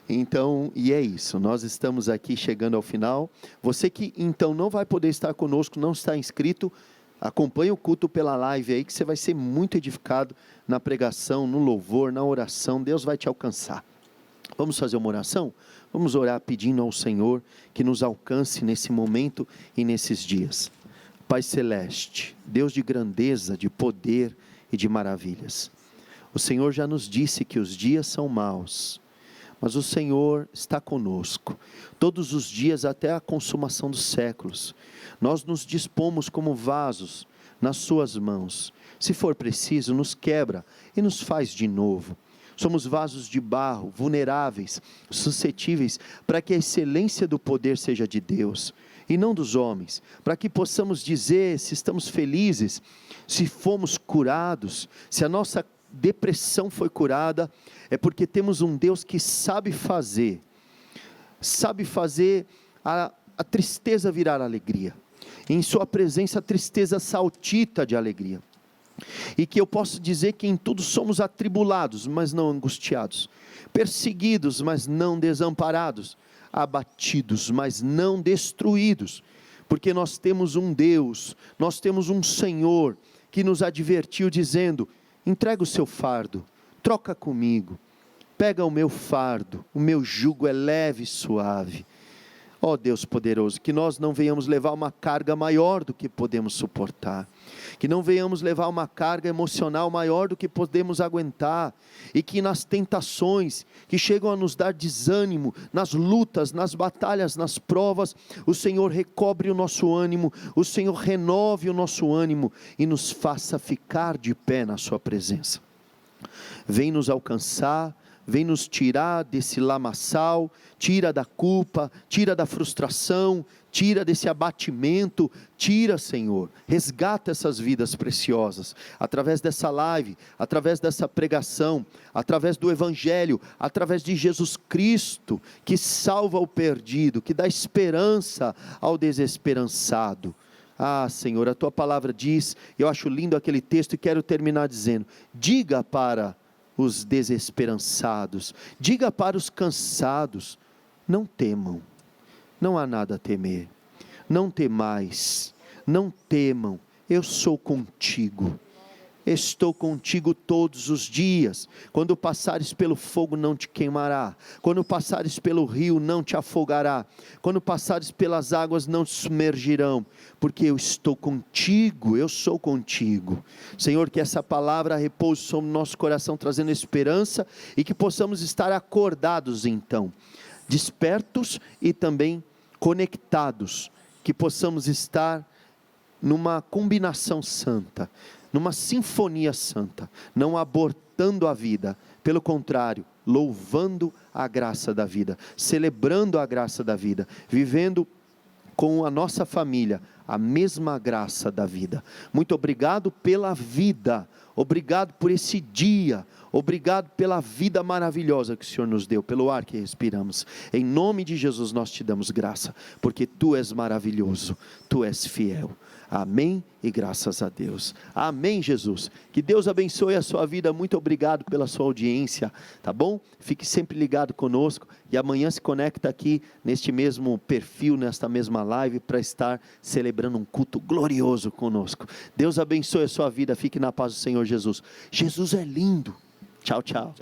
Então, e é isso, nós estamos aqui chegando ao final. Você que então não vai poder estar conosco, não está inscrito, acompanhe o culto pela live aí, que você vai ser muito edificado na pregação, no louvor, na oração. Deus vai te alcançar. Vamos fazer uma oração? Vamos orar pedindo ao Senhor que nos alcance nesse momento e nesses dias. Pai Celeste, Deus de grandeza, de poder e de maravilhas. O Senhor já nos disse que os dias são maus, mas o Senhor está conosco, todos os dias até a consumação dos séculos. Nós nos dispomos como vasos nas suas mãos. Se for preciso, nos quebra e nos faz de novo. Somos vasos de barro, vulneráveis, suscetíveis, para que a excelência do poder seja de Deus e não dos homens, para que possamos dizer se estamos felizes, se fomos curados, se a nossa depressão foi curada, é porque temos um Deus que sabe fazer a tristeza virar alegria, em sua presença a tristeza saltita de alegria, e que eu posso dizer que em tudo somos atribulados, mas não angustiados, perseguidos, mas não desamparados, abatidos, mas não destruídos, porque nós temos um Deus, nós temos um Senhor, que nos advertiu dizendo: entrega o seu fardo, troca comigo, pega o meu fardo, o meu jugo é leve e suave. Ó Deus poderoso, que nós não venhamos levar uma carga maior do que podemos suportar, que não venhamos levar uma carga emocional maior do que podemos aguentar, e que nas tentações que chegam a nos dar desânimo, nas lutas, nas batalhas, nas provas, o Senhor recobre o nosso ânimo, o Senhor renove o nosso ânimo e nos faça ficar de pé na sua presença. Vem nos alcançar, vem nos tirar desse lamaçal, tira da culpa, tira da frustração, tira desse abatimento, tira, Senhor, resgata essas vidas preciosas, através dessa live, através dessa pregação, através do Evangelho, através de Jesus Cristo, que salva o perdido, que dá esperança ao desesperançado. Ah, Senhor, a Tua palavra diz, eu acho lindo aquele texto e quero terminar dizendo, diga para os desesperançados, diga para os cansados, não temam, não há nada a temer, não temais, não temam, eu sou contigo, estou contigo todos os dias, quando passares pelo fogo não te queimará, quando passares pelo rio não te afogará, quando passares pelas águas não te submergirão, porque eu estou contigo, eu sou contigo. Senhor, que essa palavra repouse sobre o nosso coração, trazendo esperança, e que possamos estar acordados então, despertos e também conectados, que possamos estar numa combinação santa, numa sinfonia santa, não abortando a vida, pelo contrário, louvando a graça da vida, celebrando a graça da vida, vivendo com a nossa família a mesma graça da vida. Muito obrigado pela vida, obrigado por esse dia, obrigado pela vida maravilhosa que o Senhor nos deu, pelo ar que respiramos. Em nome de Jesus nós te damos graça, porque Tu és maravilhoso, Tu és fiel. Amém e graças a Deus. Amém, Jesus. Que Deus abençoe a sua vida. Muito obrigado pela sua audiência, tá bom? Fique sempre ligado conosco e amanhã se conecta aqui neste mesmo perfil, nesta mesma live, para estar celebrando um culto glorioso conosco. Deus abençoe a sua vida. Fique na paz do Senhor Jesus. Jesus é lindo. Tchau, tchau.